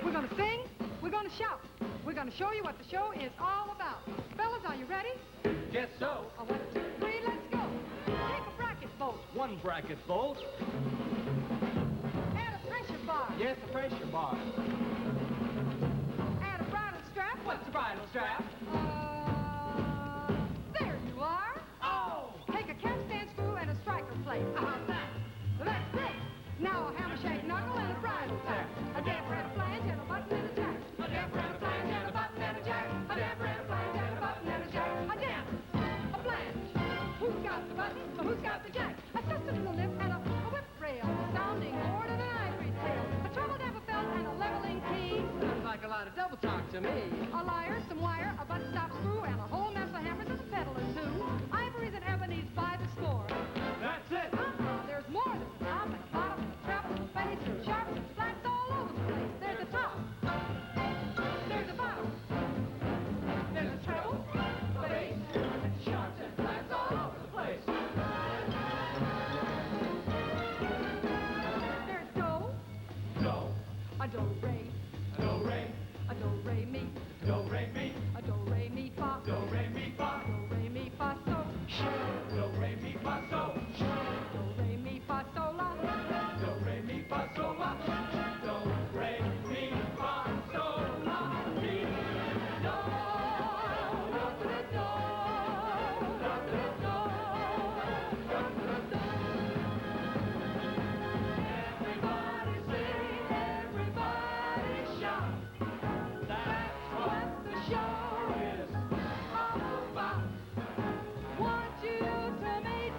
We're going to sing, we're going to shout. We're going to show you what the show is all about. Fellas, are you ready?
Yes, so.
A 1, 2, 3, let's go. Take a bracket, boy.
one bracket bolt.
Add a pressure bar.
Yes, a pressure bar.
Add a bridle strap.
What's the bridle strap?
There you are.
Oh!
Take a capstan screw and a striker plate.
How's that?
That's it. Now a hammer shake knuckle and a bridle tap. A damper and a flange and a button and a jack.
A damper and a flange and a button and a jack.
A damper and a flange and a button and a jack. A damper, a flange. Who's got the button? Who's got the jack? A sister to the lip and a whip rail. A sounding board and an ivory tail. A treble damper belt and a leveling key.
Sounds like a lot of double talk to me.
A lyre, some wire, a butt stop screw, and a whole mess of hammers and a pedal or two. Ivories and ebonies by the score.
That's it.
There's more than the top and the bottom and the treble and the bass and sharps and flats all over the place. There's a top. There's a bottom. There's a treble, bass, and sharps and flats all over the place. There's do, a do re,
Do, re,
a do re mi,
do, re, mi,
a do re mi fa,
do, re, mi, fa,
do re mi fa so,
do, re, mi, fa, so,
do re mi fa so la,
do, re, mi, fa, so, la, do, re, mi, fa, so, la, mi,
do, la do, la do, la do. Everybody sing, everybody shout. That's what the show is all about. Want you to meet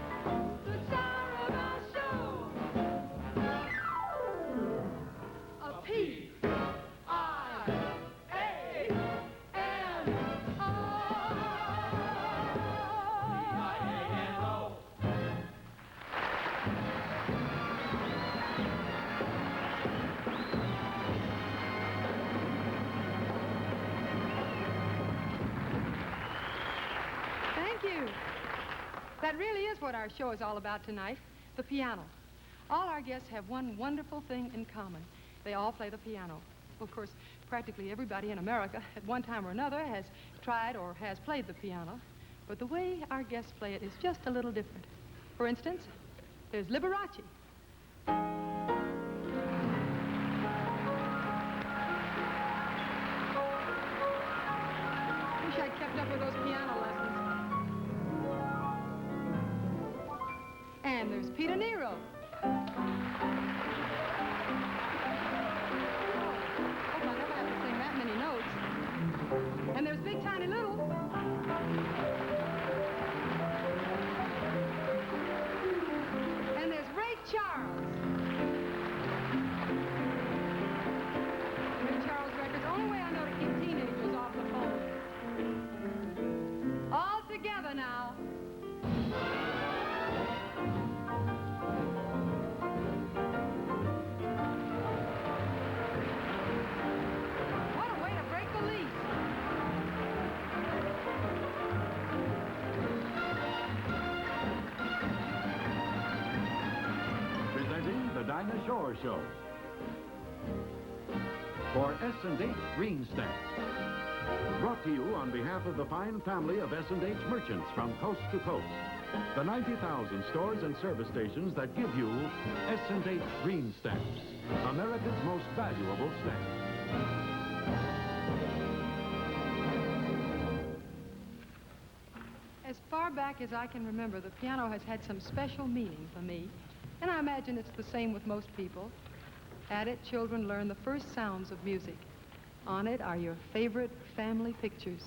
the star of our show. A P-I-A-N-O.
I-A-N-O.
Thank you. That really is what our show is all about tonight, the piano. All our guests have one wonderful thing in common. They all play the piano. Of course, practically everybody in America at one time or another has tried or has played the piano, but the way our guests play it is just a little different. For instance, there's Liberace. Wish I'd kept up with those piano lessons. And there's Peter Nero. Hope I'll never have to sing that many notes. And there's Big Tiny Little. And there's Ray Charles. Ray Charles records, only way I know to keep teenagers off the phone. All together now. What a way to break the lease.
Presenting the DINAH Shore Show. For S&H Green Stamps. Brought to you on behalf of the fine family of S&H merchants from coast to coast. The 90,000 stores and service stations that give you S&H Green Stamps, America's most valuable stamp.
As far back as I can remember, the piano has had some special meaning for me, and I imagine it's the same with most people. At it, children learn the first sounds of music. On it are your favorite family pictures.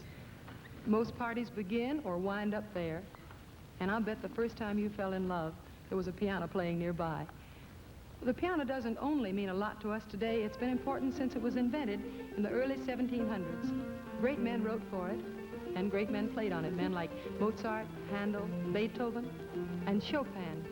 Most parties begin or wind up there, and I'll bet the first time you fell in love, there was a piano playing nearby. The piano doesn't only mean a lot to us today, it's been important since it was invented in the early 1700s. Great men wrote for it, and great men played on it. Men like Mozart, Handel, Beethoven, and Chopin.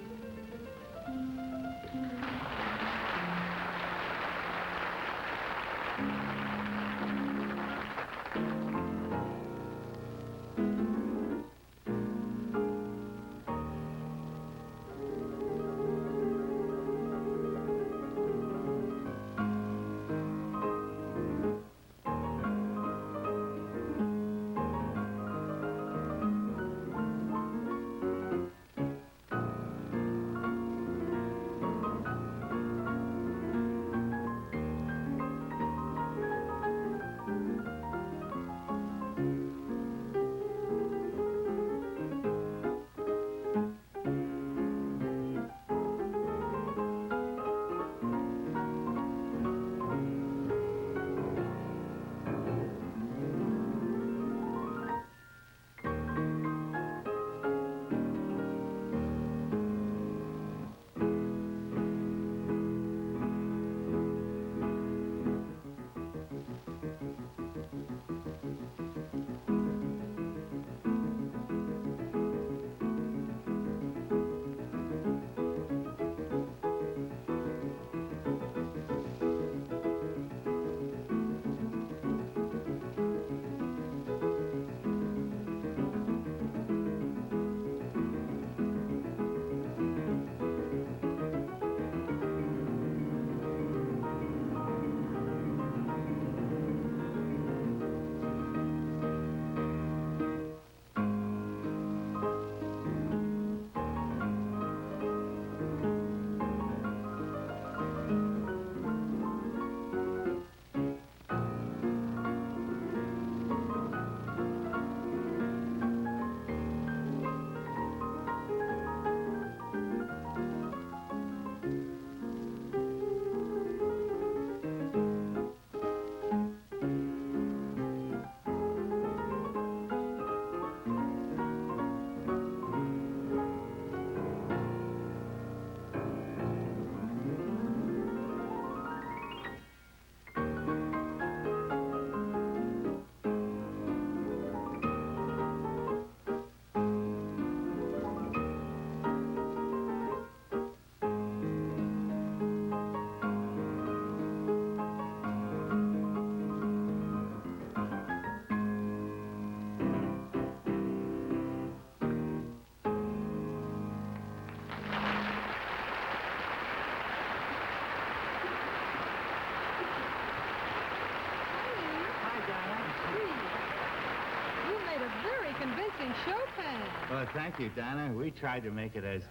Well, thank you, Dinah. We tried to make it as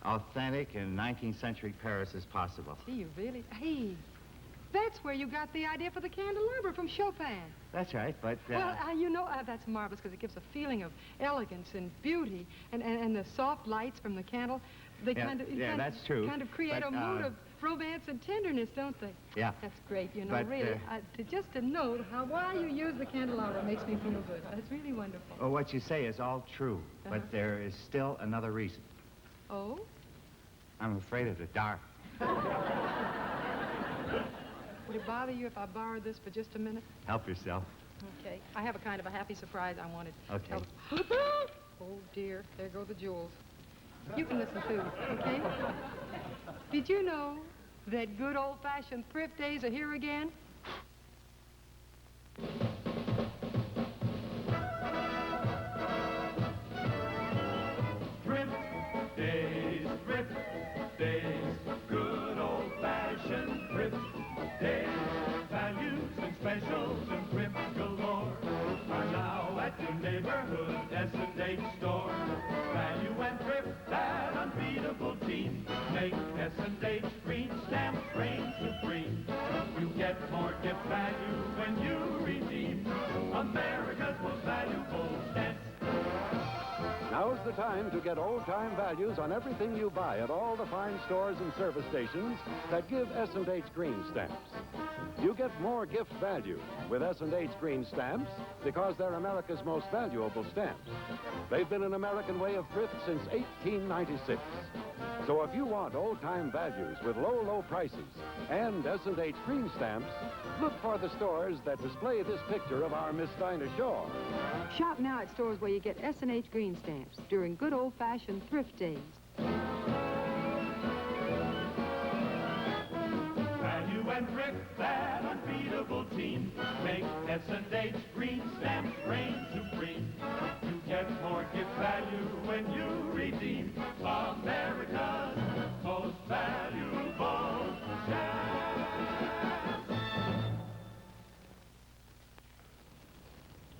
authentic in 19th century Paris as possible.
Gee, you really... Hey, that's where you got the idea for the candelabra, from Chopin.
That's right, but...
Well, you know, that's marvelous because it gives a feeling of elegance and beauty, and the soft lights from the candle, they
that's true.
Kind of create a mood of romance and tenderness, don't they?
Yeah.
That's great, you know,
But,
really. Just to note why you use the candelabra makes me feel good. That's really wonderful.
Well, what you say is all true, but there is still another reason.
Oh?
I'm afraid of the dark.
Would it bother you if I borrowed this for just a minute?
Help yourself.
Okay. I have a kind of a happy surprise I wanted.
Okay.
Oh, dear. There go the jewels. You can listen, too, okay? Did you know that good old-fashioned thrift days are here again?
Thrift days, good old-fashioned thrift days. Values and specials and thrift galore are now at your neighborhood S&H store. Value and thrift, that unbeatable team, make S&H green stamps reign supreme. You get more gift value when you redeem America's most valuable stamps.
Now's the time to get old-time values on everything you buy at all the fine stores and service stations that give S&H green stamps. You get more gift value with S&H green stamps because they're America's most valuable stamps. They've been an American way of thrift since 1896. So if you want old-time values with low, low prices and S&H green stamps, look for the stores that display this picture of our Miss Dinah Shore.
Shop now at stores where you get S&H green stamps during good old-fashioned thrift days.
Value and thrift, that unbeatable team, make S&H green stamps reign supreme. You get more gift value when you redeem America's most valuable stamps.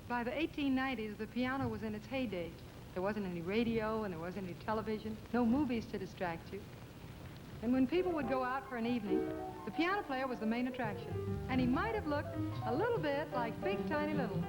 By the 1890s, the piano was in its heyday. There wasn't any radio and there wasn't any television, no movies to distract you. And when people would go out for an evening, the piano player was the main attraction. And he might have looked a little bit like Big Tiny Little.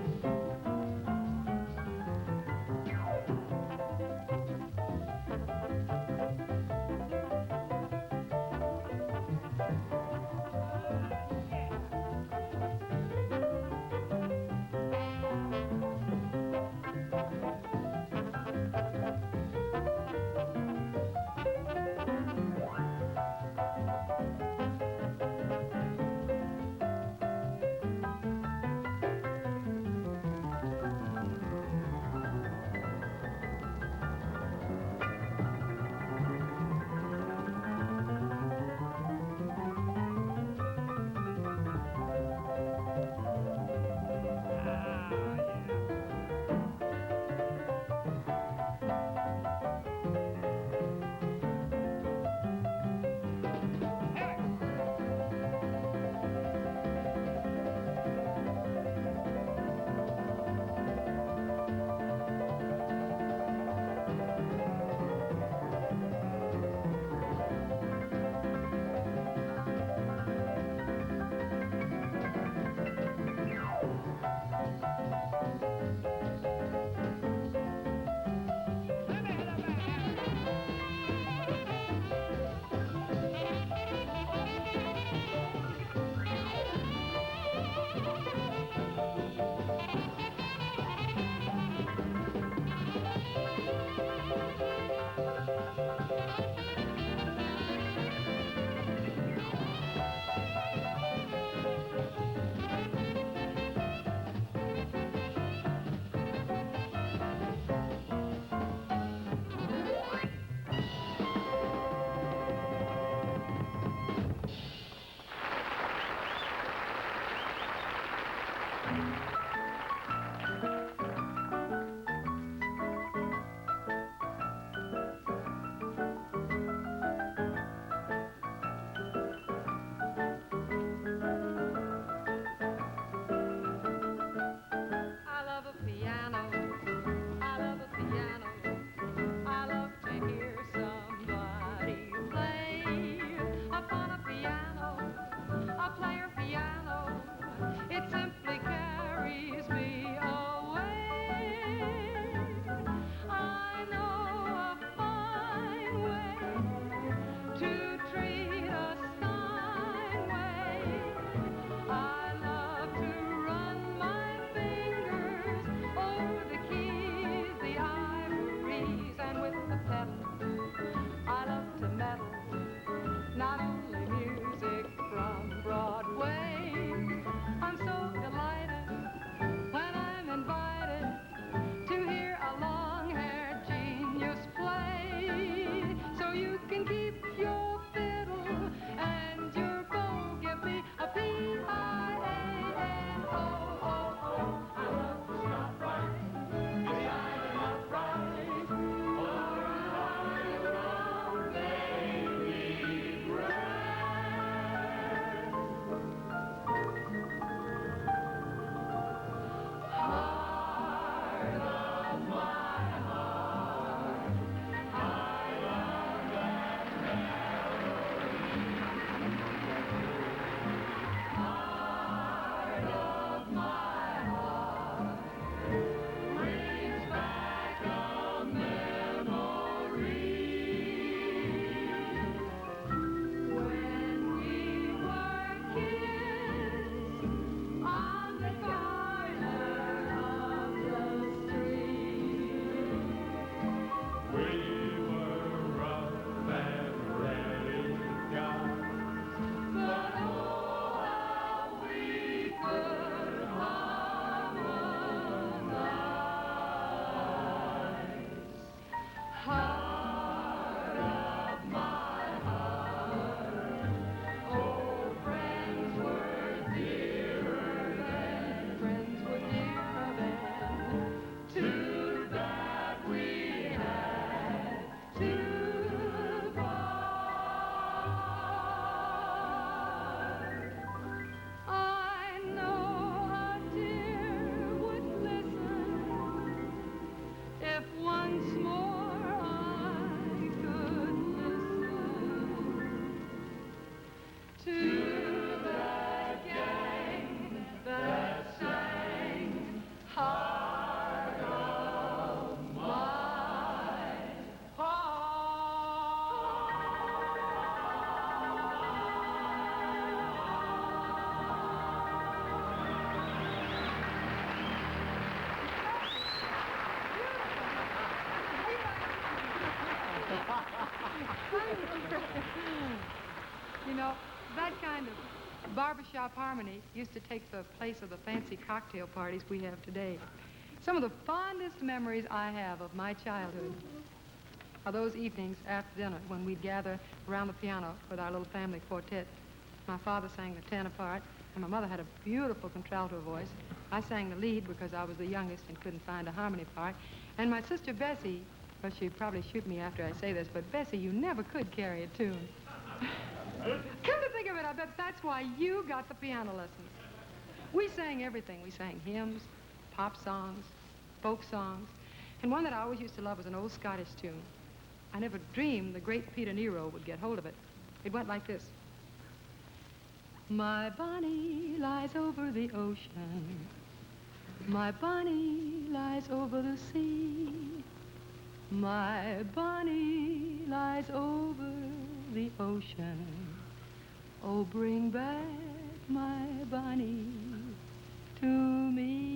You know, that kind of barbershop harmony used to take the place of the fancy cocktail parties we have today. Some of the fondest memories I have of my childhood are those evenings after dinner when we'd gather around the piano with our little family quartet. My father sang the tenor part, and my mother had a beautiful contralto voice. I sang the lead because I was the youngest and couldn't find a harmony part. And my sister Bessie, well, she'd probably shoot me after I say this, but Bessie, you never could carry a tune. Come to think of it, I bet that's why you got the piano lessons. We sang everything. We sang hymns, pop songs, folk songs, and one that I always used to love was an old Scottish tune. I never dreamed the great Peter Nero would get hold of it. It went like this. My Bonnie lies over the ocean. My Bonnie lies over the sea. My Bonnie lies over the ocean. Oh, bring back my Bonnie to me.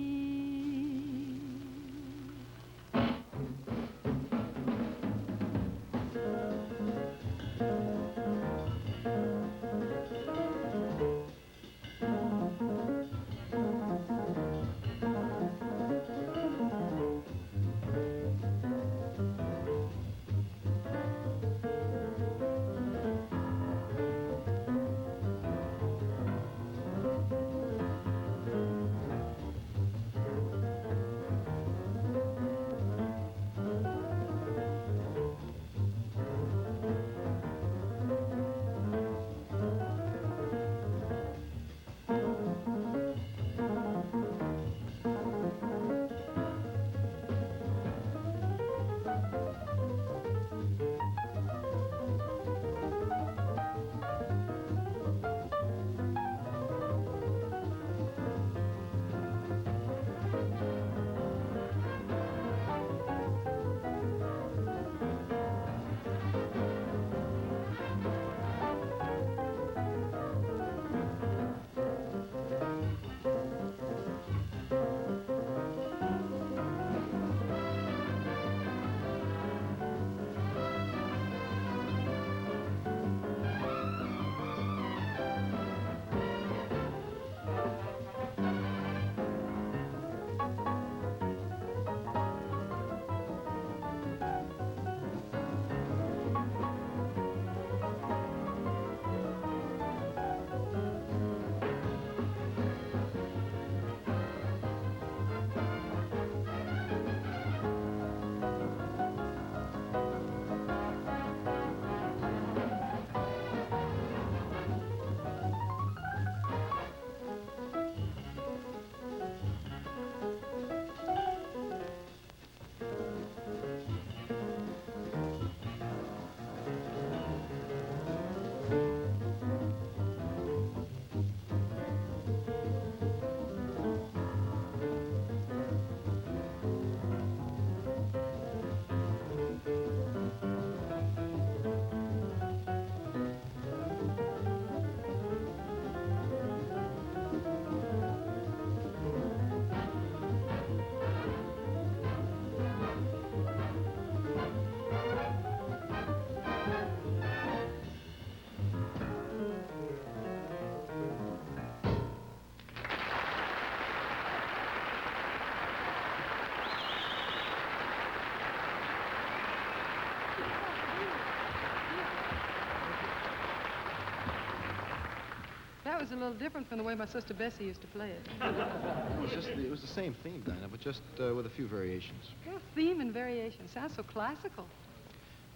That was a little different from the way my sister Bessie used to play it.
It was the same theme, Dinah, but just with a few variations.
Yeah, theme and variation. Sounds so classical.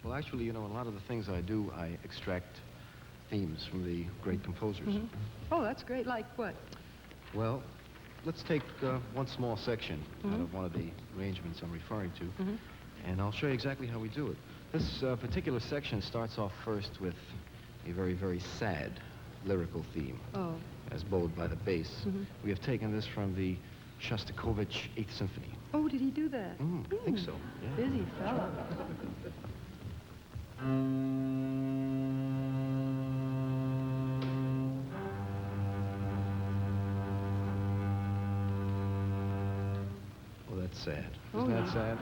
Well, actually, you know, in a lot of the things I do, I extract themes from the great composers.
Mm-hmm. Oh, that's great. Like what?
Well, let's take one small section out of one of the arrangements I'm referring to, and I'll show you exactly how we do it. This particular section starts off first with a very, very sad lyrical theme, as bowled by the bass. We have taken this from the Shostakovich 8th Symphony.
Oh, did he do that?
I think so, yeah.
Busy fellow.
Oh, that's sad. Isn't that sad?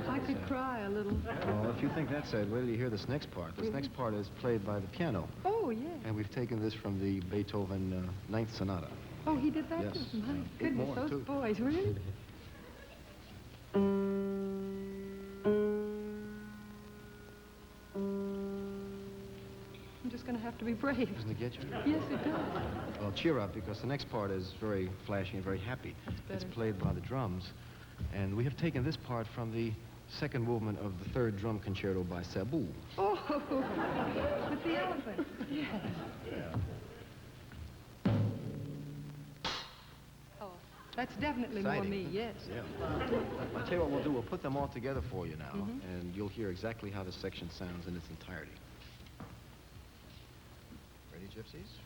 I could cry a little.
Oh, if you think that's sad, wait till you hear this next part. This next part is played by the piano.
Oh, yeah.
And we've taken this from the Beethoven Ninth Sonata.
Oh, he did that
Yes.
too? My
Bit
goodness,
more,
those
too.
boys, really? I'm just going to have to be brave.
Doesn't it get you?
Yes, it does.
Well, cheer up, because the next part is very flashy and very happy. It's
better.
played by the drums. And we have taken this part from the second movement of the third drum concerto by Sabu.
Oh, with the elephant. Yes. Oh, that's definitely more
Exciting.
me, yes.
Yeah. I'll tell you what we'll do. We'll put them all together for you now, and you'll hear exactly how this section sounds in its entirety. Ready, gypsies?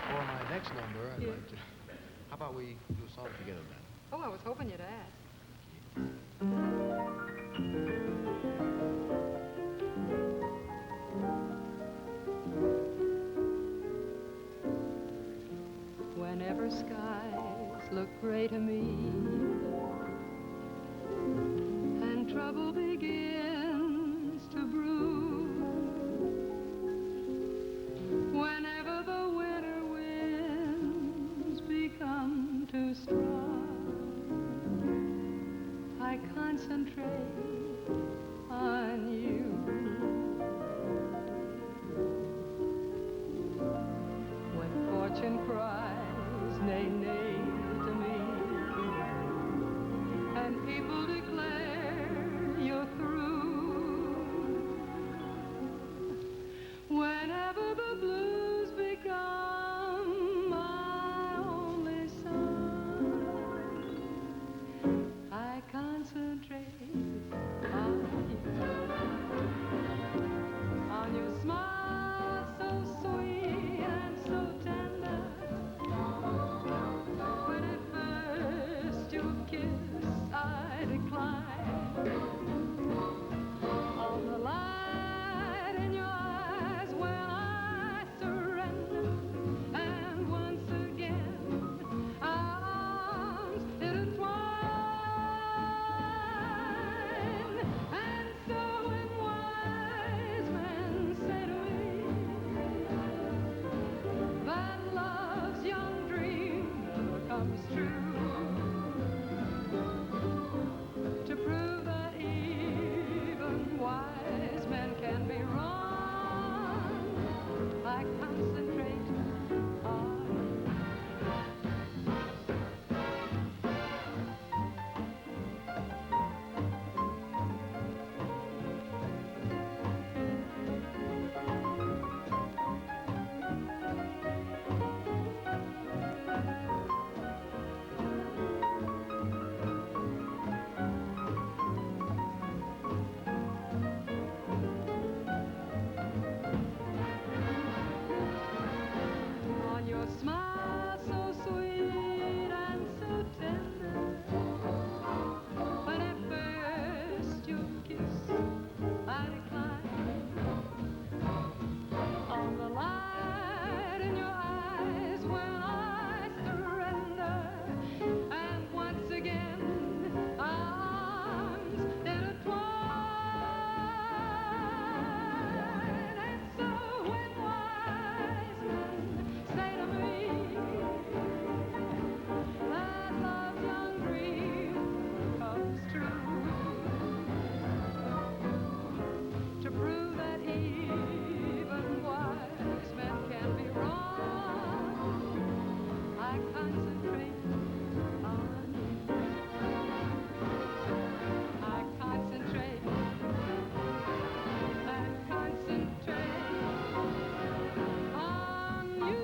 For my next number, I'd like to... How about we do a song together then?
Oh, I was hoping you'd ask. Whenever skies look gray to me and trouble begins to brew, whenever the winter winds become too strong, I concentrate on you. When fortune cries nay, nay to me, and people declare you're through, whenever the blues become my only song, I concentrate on your smile so sweet and so tender. When at first your kiss I decline, on the light in your eyes when I surrender, and once again our arms intertwine. And so when wise men say to me that love's young dream never comes true, to prove that even wise men can be wrong, I concentrate on on your smile so sweet and so tender. When at first your kiss I decline, on the light in your eyes when I surrender, and once again our arms intertwine. And so when wise men say to me that love's young dream comes true, to prove that even wise men can be wrong, I concentrate on you. I concentrate and concentrate on you.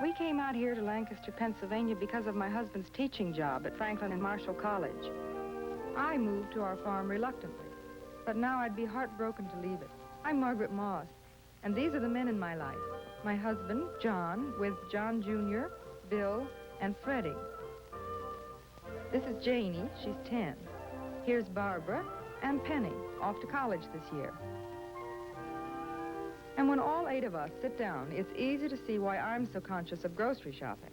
We came out here to Lancaster, Pennsylvania because of my husband's teaching job at Franklin and Marshall College. I moved to our farm reluctantly, but now I'd be heartbroken to leave it. I'm Margaret Moss, and these are the men in my life. My husband, John, with John Jr., Bill, and Freddie. This is Janie, she's 10. Here's Barbara and Penny, off to college this year. And when all 8 of us sit down, it's easy to see why I'm so conscious of grocery shopping.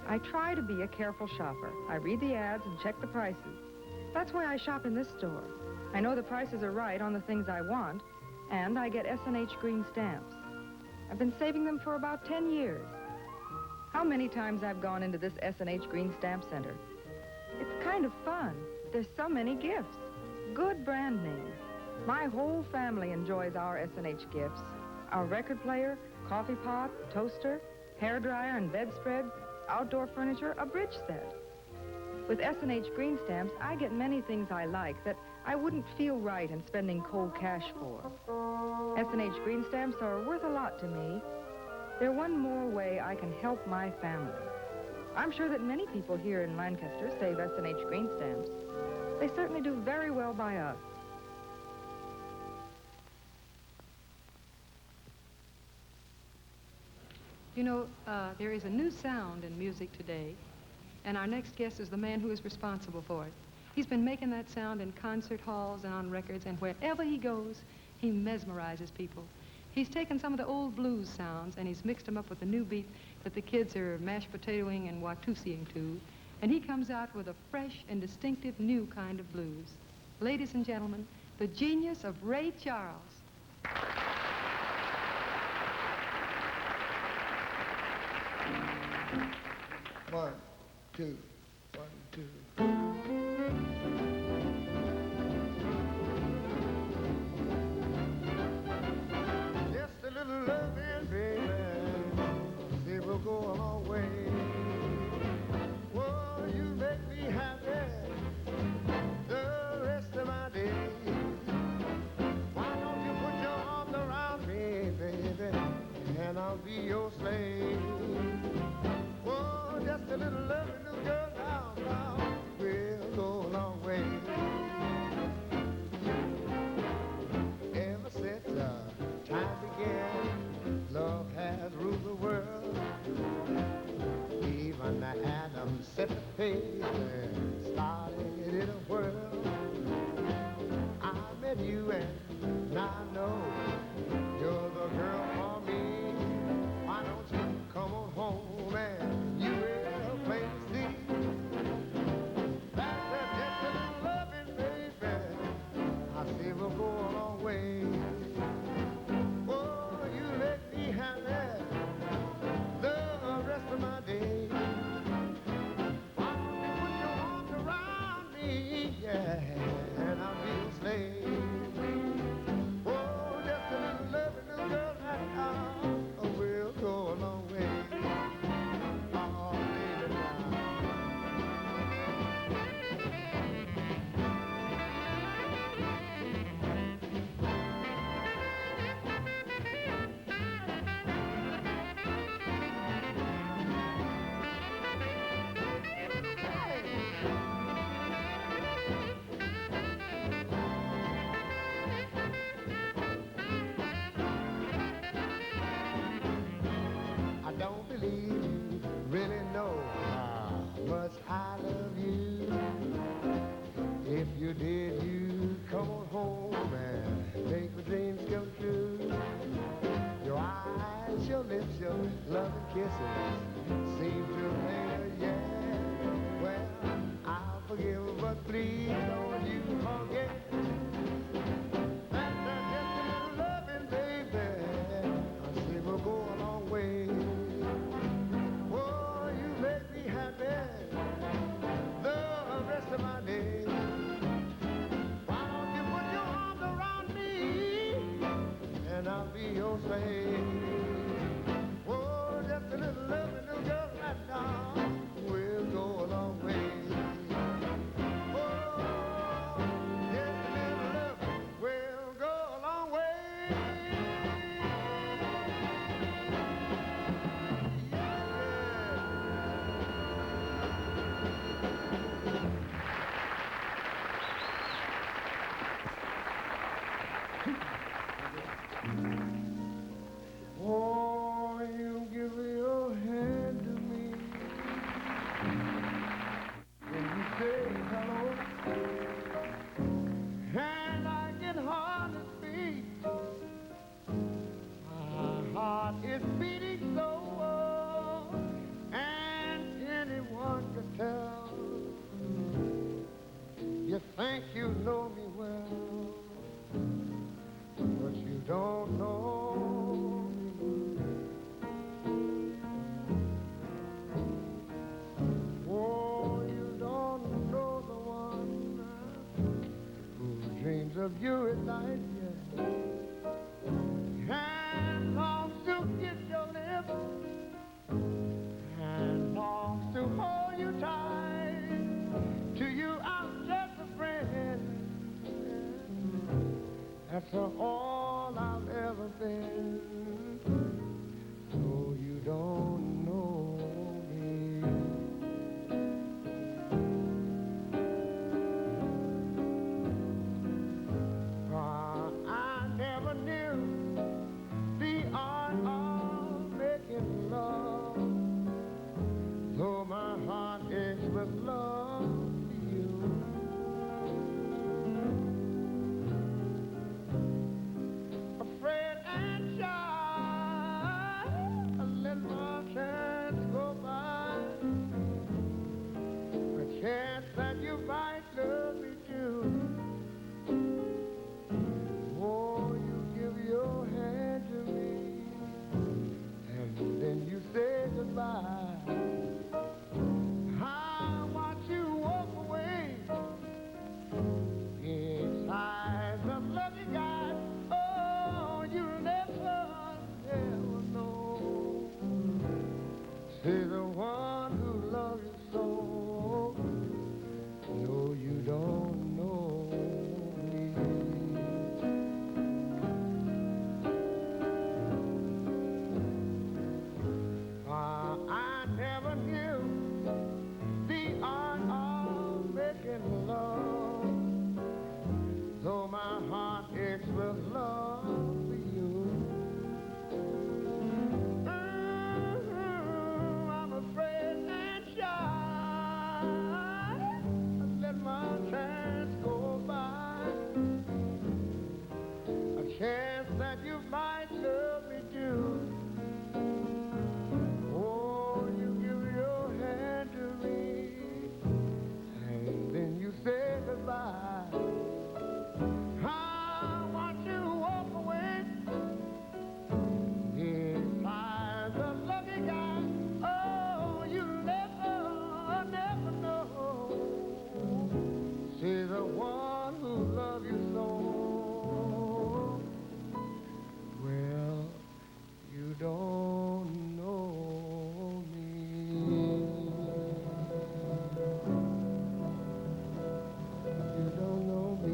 I try to be a careful shopper. I read the ads and check the prices. That's why I shop in this store. I know the prices are right on the things I want, and I get S&H green stamps. I've been saving them for about 10 years. How many times I've gone into this S&H Green Stamp Center. It's kind of fun. There's so many gifts. Good brand names. My whole family enjoys our S&H gifts. Our record player, coffee pot, toaster, hairdryer and bedspread, outdoor furniture, a bridge set. With S&H Green Stamps, I get many things I like that I wouldn't feel right in spending cold cash for. S&H Green Stamps are worth a lot to me. They're one more way I can help my family. I'm sure that many people here in Lancaster save S&H Green Stamps. They certainly do very well by us.
You know, there is a new sound in music today, and our next guest is the man who is responsible for it. He's been making that sound in concert halls and on records, and wherever he goes, he mesmerizes people. He's taken some of the old blues sounds and he's mixed them up with the new beat that the kids are mashed potatoing and Watusiing to, and he comes out with a fresh and distinctive new kind of blues. Ladies and gentlemen, the genius of Ray Charles.
1, 2, 1, 2. Just a little loving, baby, it will go a long way. Oh, you make me happy the rest of my days. Why don't you put your arms around me, baby, and I'll be your slave. Oh, just a little loving little girl now will go a long way. Ever since time began, love has ruled the world. Even Adam set the pace and started in a whirl. I met you and I know you're the girl for me. Why don't you come on home and you will plain to see? That's just a little loving, baby. I say we'll go a long way. Oh, you make me happy the rest of my day. Why don't you put your arms around me, yeah, and I'll be a slave. Oh, just a little loving little girl right now will go a long way. Oh, baby, I don't believe you really know how much I love you. If you did, you'd come on home and make my dreams come true. Your eyes, your lips, your loving kisses seem to linger, yeah. Well, I'll forgive, but please don't you forget. That's just a little loving, baby. I say we'll go a long way. Oh, you make me happy the rest of my day. Why don't you put your arms around me and I'll be your slave? Oh, just a little loving little girl right now will go a long way. Oh, just a little loving will go a long way. think you know me well, but you don't know me. Oh, you don't know the one who dreams of you at night, yeah, and longs to kiss your lips, and longs to hold you tight. To you, I'm just a friend. That's all I've ever been. No, you don't know me. I never knew the art of making love, though my heart aches with love for you. Afraid and shy, I let my chance go by. A chance that you might love me too. Oh, you give your hand to me, and then you say goodbye. I watch you walk away inside the lucky guy. Oh, you'll never, never know. Say the one who loves you so. No, you don't know me. I never knew the art of making love, though my heart aches with love for you. I'm afraid and shy. I let my chance go by. A chance that you might love me too. Oh, you give your hand to me, and then you say goodbye. I watch you walk away inside the lucky guy. Oh, you never, never know. See the one who loves you so. Well, you don't know me. You don't know me.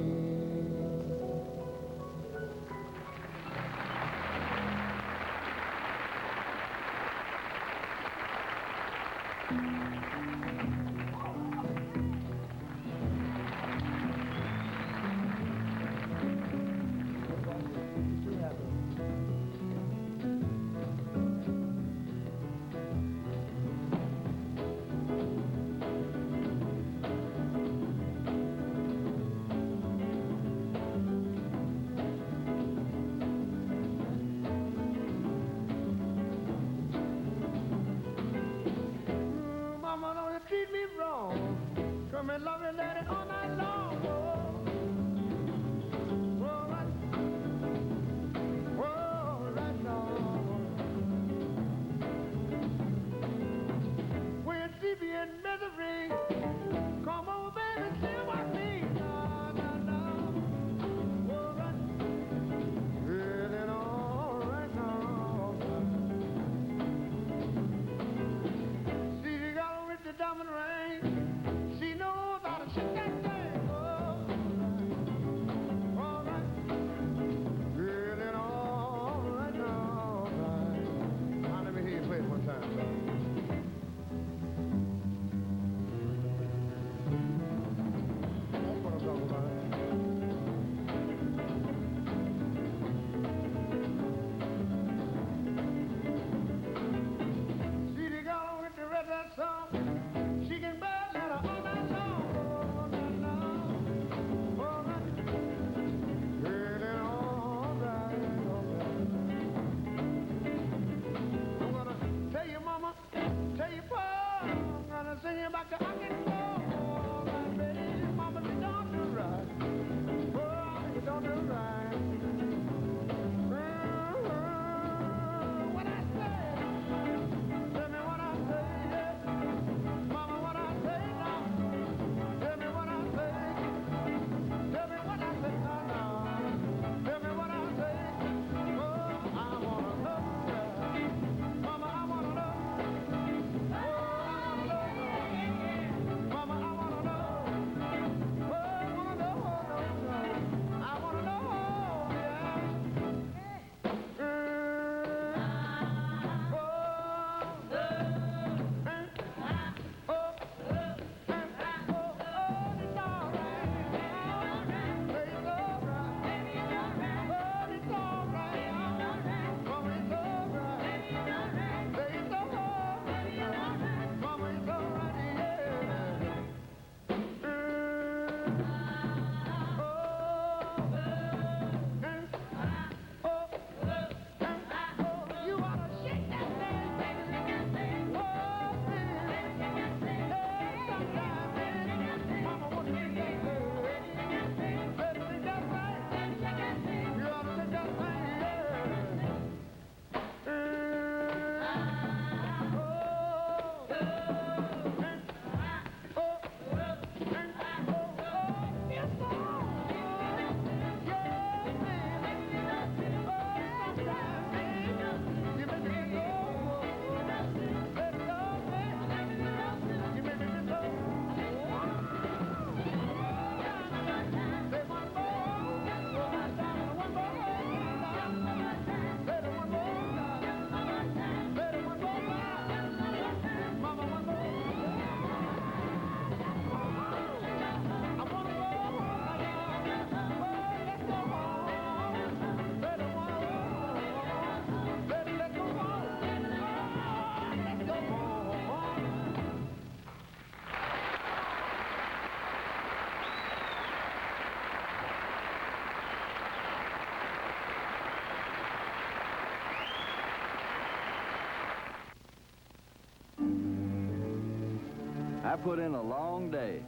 I put in a long day,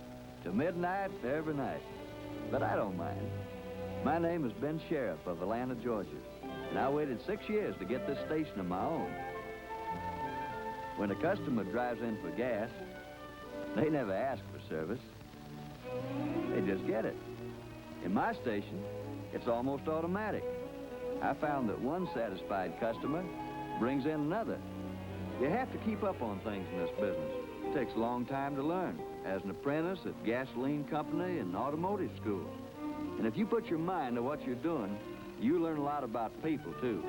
to midnight every night, but I don't mind. My name is Ben Sheriff of Atlanta, Georgia, and I waited 6 years to get this station of my own. When a customer drives in for gas, they never ask for service. They just get it. In my station, it's almost automatic. I found that one satisfied customer brings in another. You have to keep up on things in this business. It takes a long time to learn, as an apprentice at gasoline company and automotive schools. And if you put your mind to what you're doing, you learn a lot about people, too.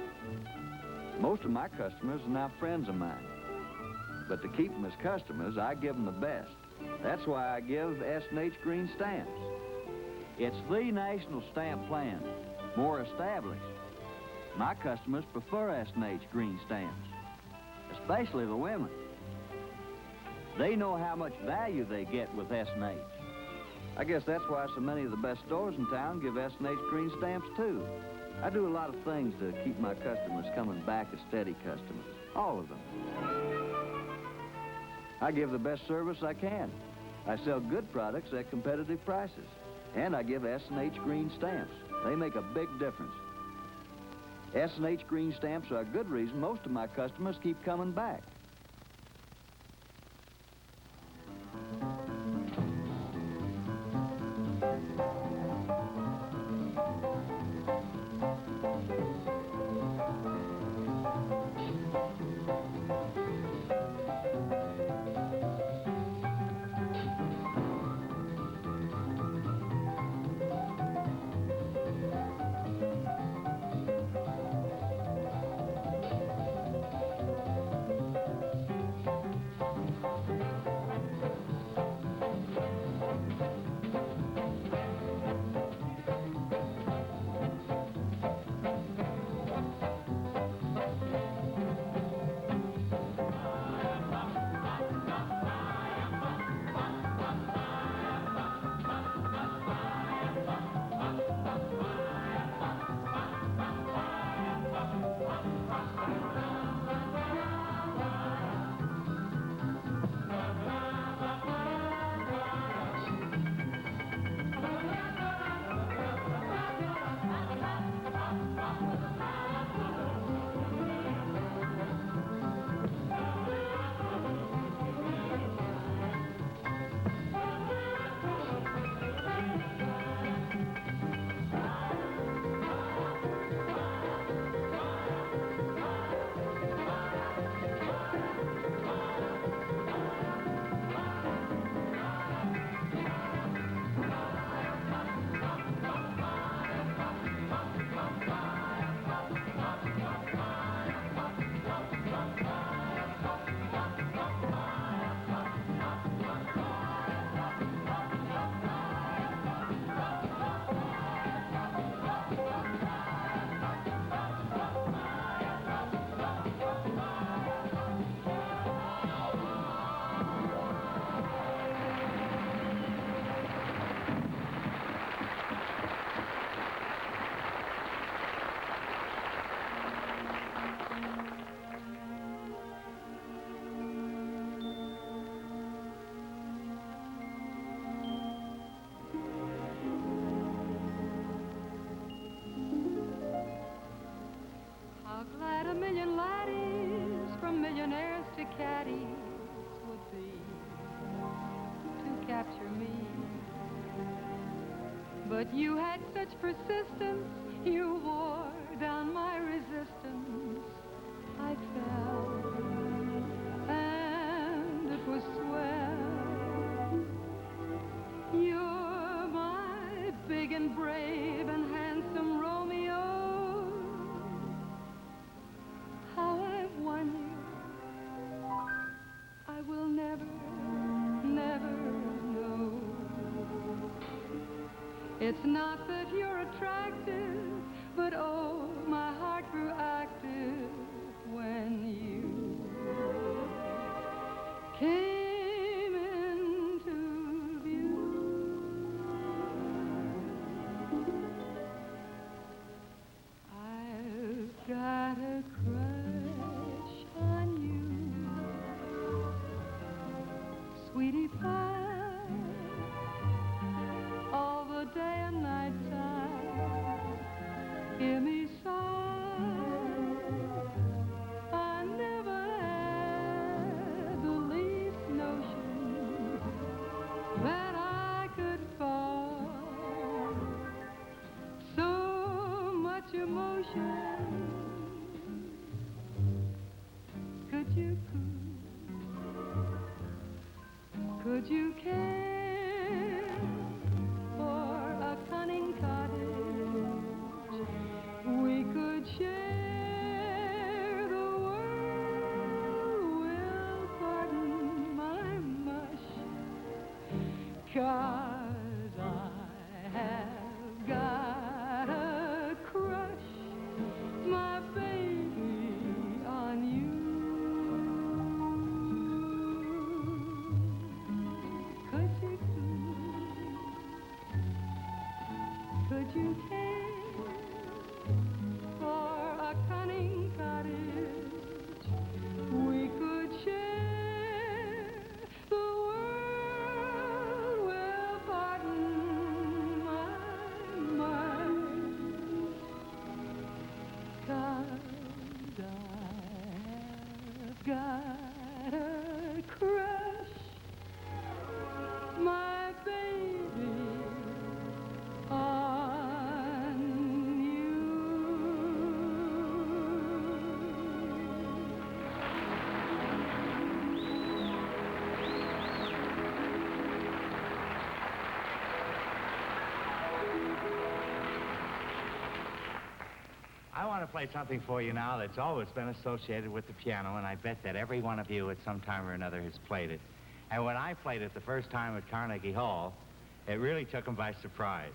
Most of my customers are now friends of mine. But to keep them as customers, I give them the best. That's why I give S&H Green Stamps. It's the national stamp plan, more established. My customers prefer S&H Green Stamps, especially the women. They know how much value they get with S&H. I guess that's why so many of the best stores in town give S&H Green Stamps, too. I do a lot of things to keep my customers coming back as steady customers, all of them. I give the best service I can. I sell good products at competitive prices. And I give S&H Green Stamps. They make a big difference. S&H Green Stamps are a good reason most of my customers keep coming back.
How glad a million laddies from millionaires to caddies would be to capture me. But you had such persistence, you wore down my resistance. I fell, and it was swell. You're my big and brave and handsome Romeo. How I've won you, I will never, never know. It's not that you're attractive, but oh, my heart grew active when you came into view. I've got a crush on you, sweetie pie. ocean. Could you could you care for a cunning cottage? We could share the world. Well, pardon my mush, 'cause I have got a crush, my baby, on you. Could you care for a cunning cottage? We could share the world. Well, pardon my mind, 'cause I've got a crush, my baby, on you.
I want to play something for you now that's always been associated with the piano, and I bet that every one of you at some time or another has played it. And when I played it the first time at Carnegie Hall, it really took them by surprise.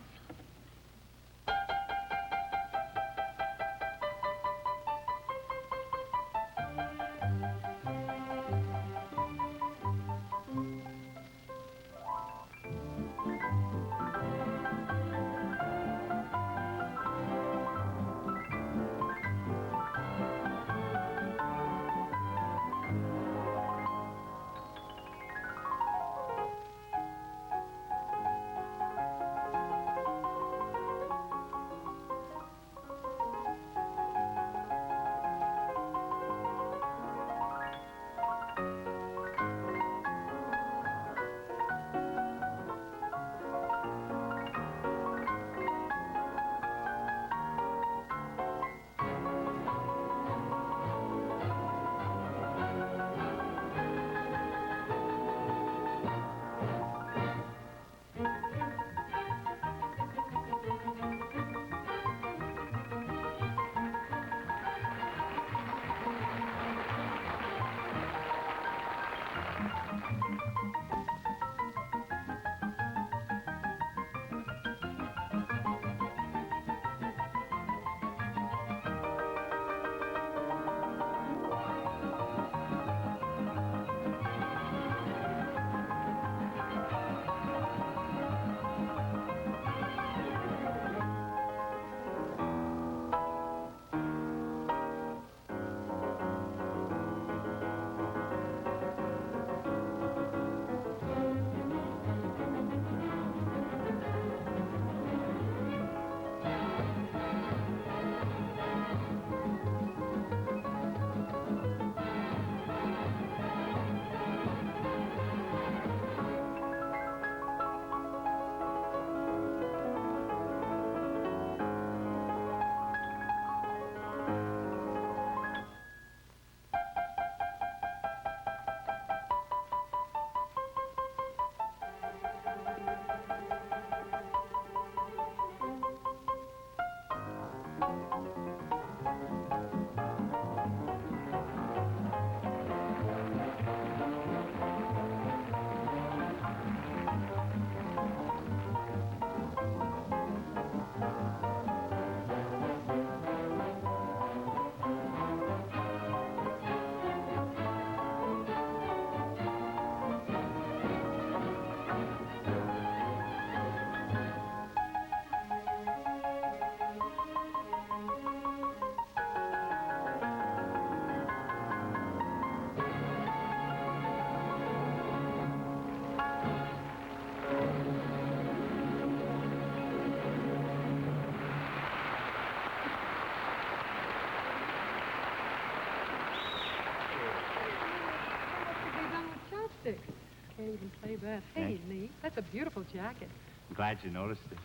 Can't even play that. Hey, Lee, that's a beautiful jacket.
glad you noticed it.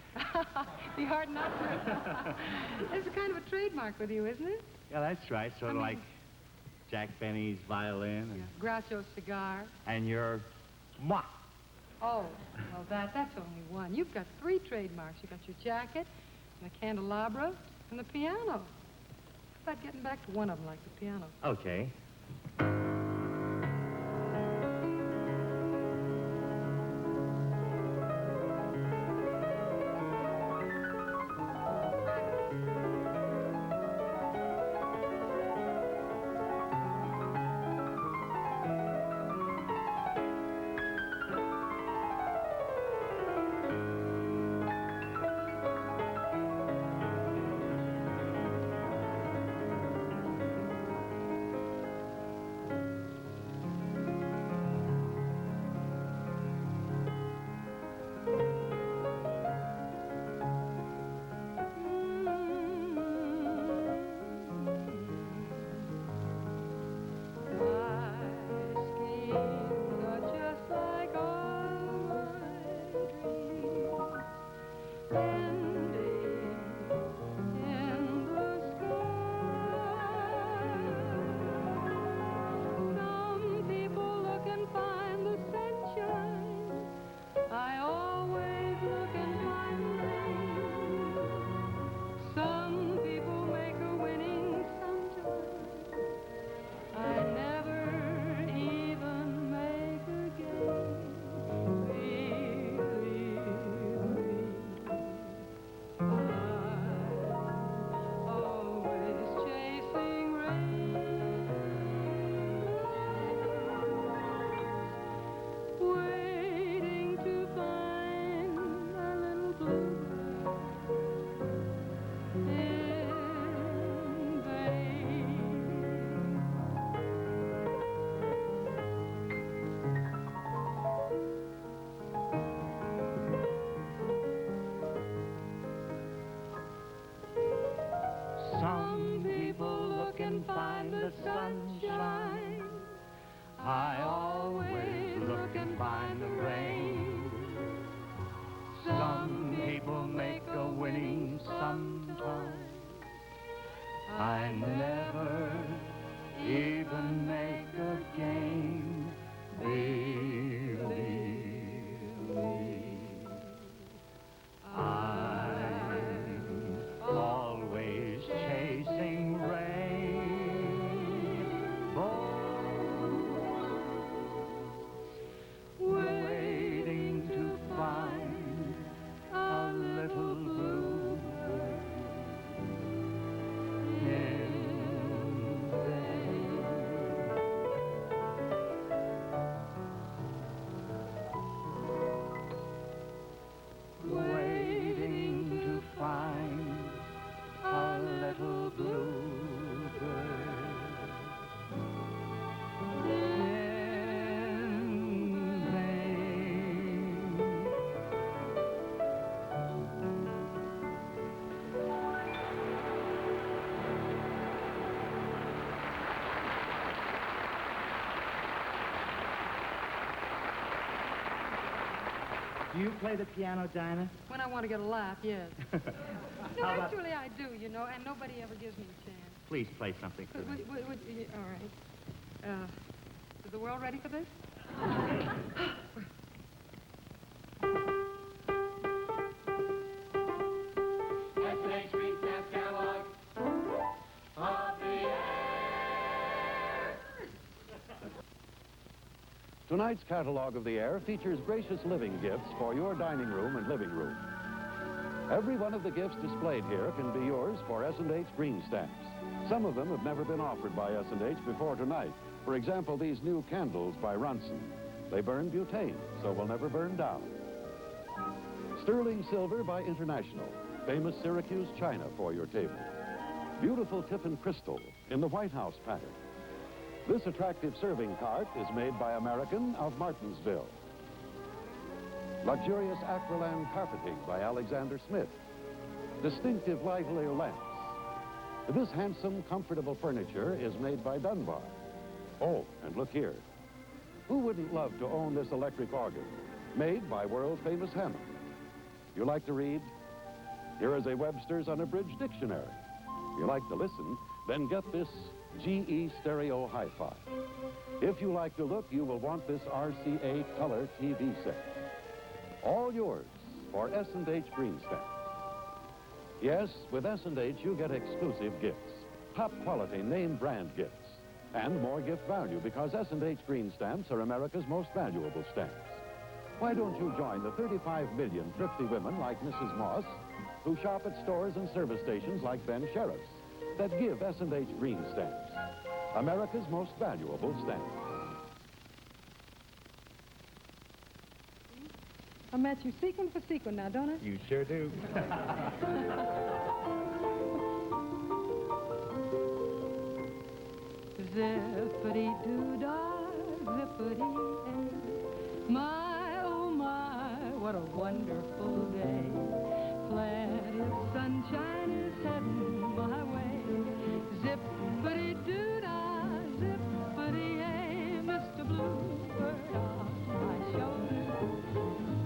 Be hard not to. This is kind of a trademark with you, isn't it?
Yeah, that's right. Sort of like Jack Benny's violin. And,
Gracio's cigar.
and your moi.
Oh, well, that's only one. You've got 3 trademarks. You've got your jacket, and the candelabra, and the piano. How about getting back to one of them, like the piano?
Okay.
Some people look and find the sunshine. I always look and find the rain. Some people make a winning sometime. I never even make a game. Believe me, I'm always chasing rainbows, waiting to find a little bluebird in vain. Waiting to find a little bluebird in vain.
Do you play the piano, Dinah?
When I want to get a laugh, yes. No,
How about-
actually, I do, you know, and nobody ever gives me a chance.
Please play something for me.
All right. Is the world ready for this?
S&H Green Stamp Catalog of the Air.
Tonight's Catalog of the Air features gracious living gifts for your dining room and living room. Every one of the gifts displayed here can be yours for S&H Green Stamps. Some of them have never been offered by S&H before tonight. For example, these new candles by Runson. They burn butane, so will never burn down. Sterling silver by International. Famous Syracuse china for your table. Beautiful Tiffin crystal in the White House pattern. This attractive serving cart is made by American of Martinsville. Luxurious Acrylan carpeting by Alexander Smith. Distinctive lavalier lamps. This handsome, comfortable furniture is made by Dunbar. Oh, and look here. Who wouldn't love to own this electric organ? Made by world-famous Hammond.
You like to read? Here is a Webster's Unabridged Dictionary. If you like to listen, then get this GE Stereo Hi-Fi. If you like to look, you will want this RCA Color TV set. All yours for S&H Green Stamp. Yes, with S&H you get exclusive gifts, top quality name brand gifts, and more gift value because S&H Green Stamps are America's most valuable stamps. Why don't you join the 35 million thrifty women like Mrs. Moss who shop at stores and service stations like Ben Sheriff's that give S&H Green Stamps, America's most valuable stamps.
I met you sequin for sequin now, don't I?
You sure do.
Zippity-doo-dah, zippity-ay. My, oh my, what a wonderful day. Plenty of sunshine is heading my way. Zippity-doo-dah, zippity-ay. Mr. Bluebird on my shoulder.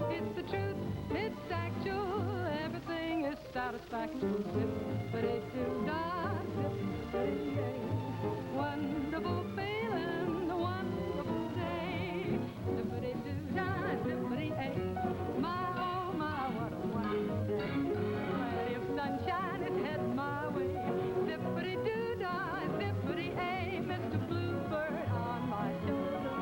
It's the truth, it's actual, everything is satisfactory. Zippity-doo-dah, zippity-ay. Wonderful feeling, a wonderful day. Zippity-doo-dah, zippity-ay. My, oh my, what a wonderful day. Plenty of sunshine is heading my way. Zippity-doo-dah, zippity-ay. Mr. Bluebird on my shoulder.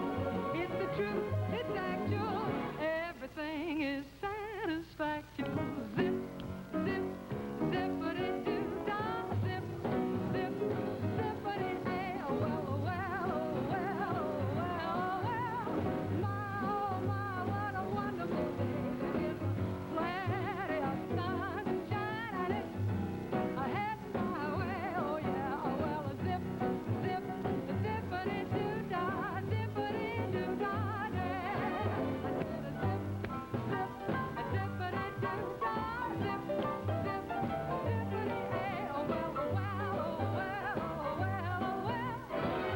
It's the truth, it's actual, everything is satisfactory. Zip, zip, zippity-doo-dah, zip, zip, zippity-ay. Oh, well, oh, well, oh, well, oh, well, oh, well. My, oh, my, what a wonderful day. There is plenty of sunshine and it's ahead my way. Oh, yeah, oh, well, zip, zip, zippity-doo-dah, zippity-doo-dah, yeah. I said a zip, zip, zippity-doo-dah, zip, zip, zippity-ay. Oh, well, oh, well, oh, well, oh, well, oh, well. My,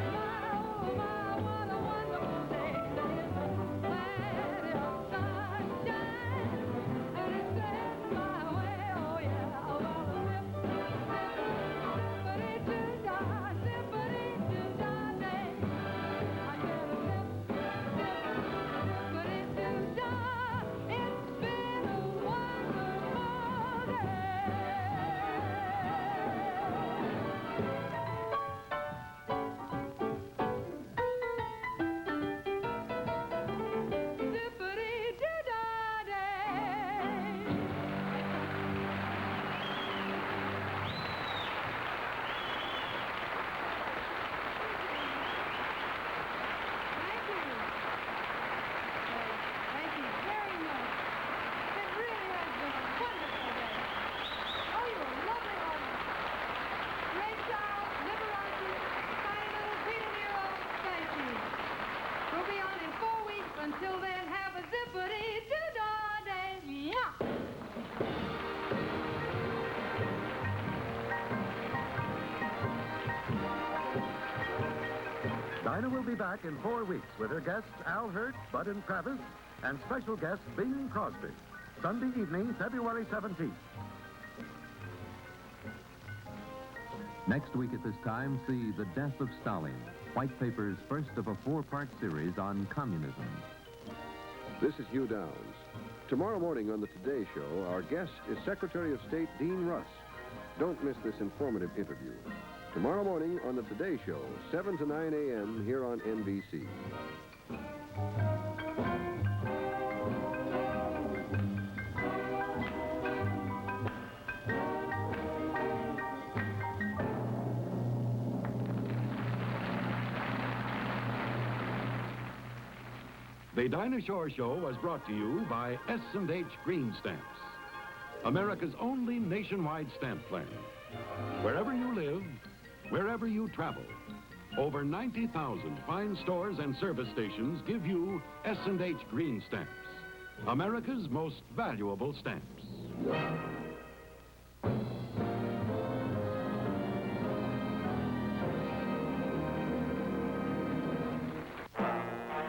oh, my, what a wonderful day. There is plenty of sunshine and it's ahead my way. Oh, yeah, oh, well, zip, zip, zippity-doo-dah, zippity-doo-dah, day. I said a zip, zip, zippity-doo-dah. It's been a wonderful day. Zippity-doo-dah day. Thank you. Thank you very much. It really has been a wonderful day. Oh, you're a lovely audience. Great job, Liberace, tiny little Peter Nero, thank you. We'll be on in 4 weeks. Until then, have a zippity-doo-dah day. Yeah.
Dinah will be back in 4 weeks with her guests Al Hurt, Bud and Travis, and special guest Bing Crosby. Sunday evening, February 17th.
Next week at this time, see The Death of Stalin, White Paper's first of a 4-part series on communism.
This is Hugh Downs. Tomorrow morning on the Today Show, our guest is Secretary of State Dean Rusk. Don't miss this informative interview. Tomorrow morning on the Today Show, 7 to 9 a.m. here on NBC.
The DINAH Shore Show was brought to you by S&H Green Stamps, America's only nationwide stamp plan. Wherever you live, wherever you travel, over 90,000 fine stores and service stations give you S&H Green Stamps, America's most valuable stamps.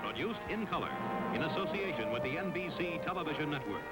Produced in color in association with the NBC Television Network.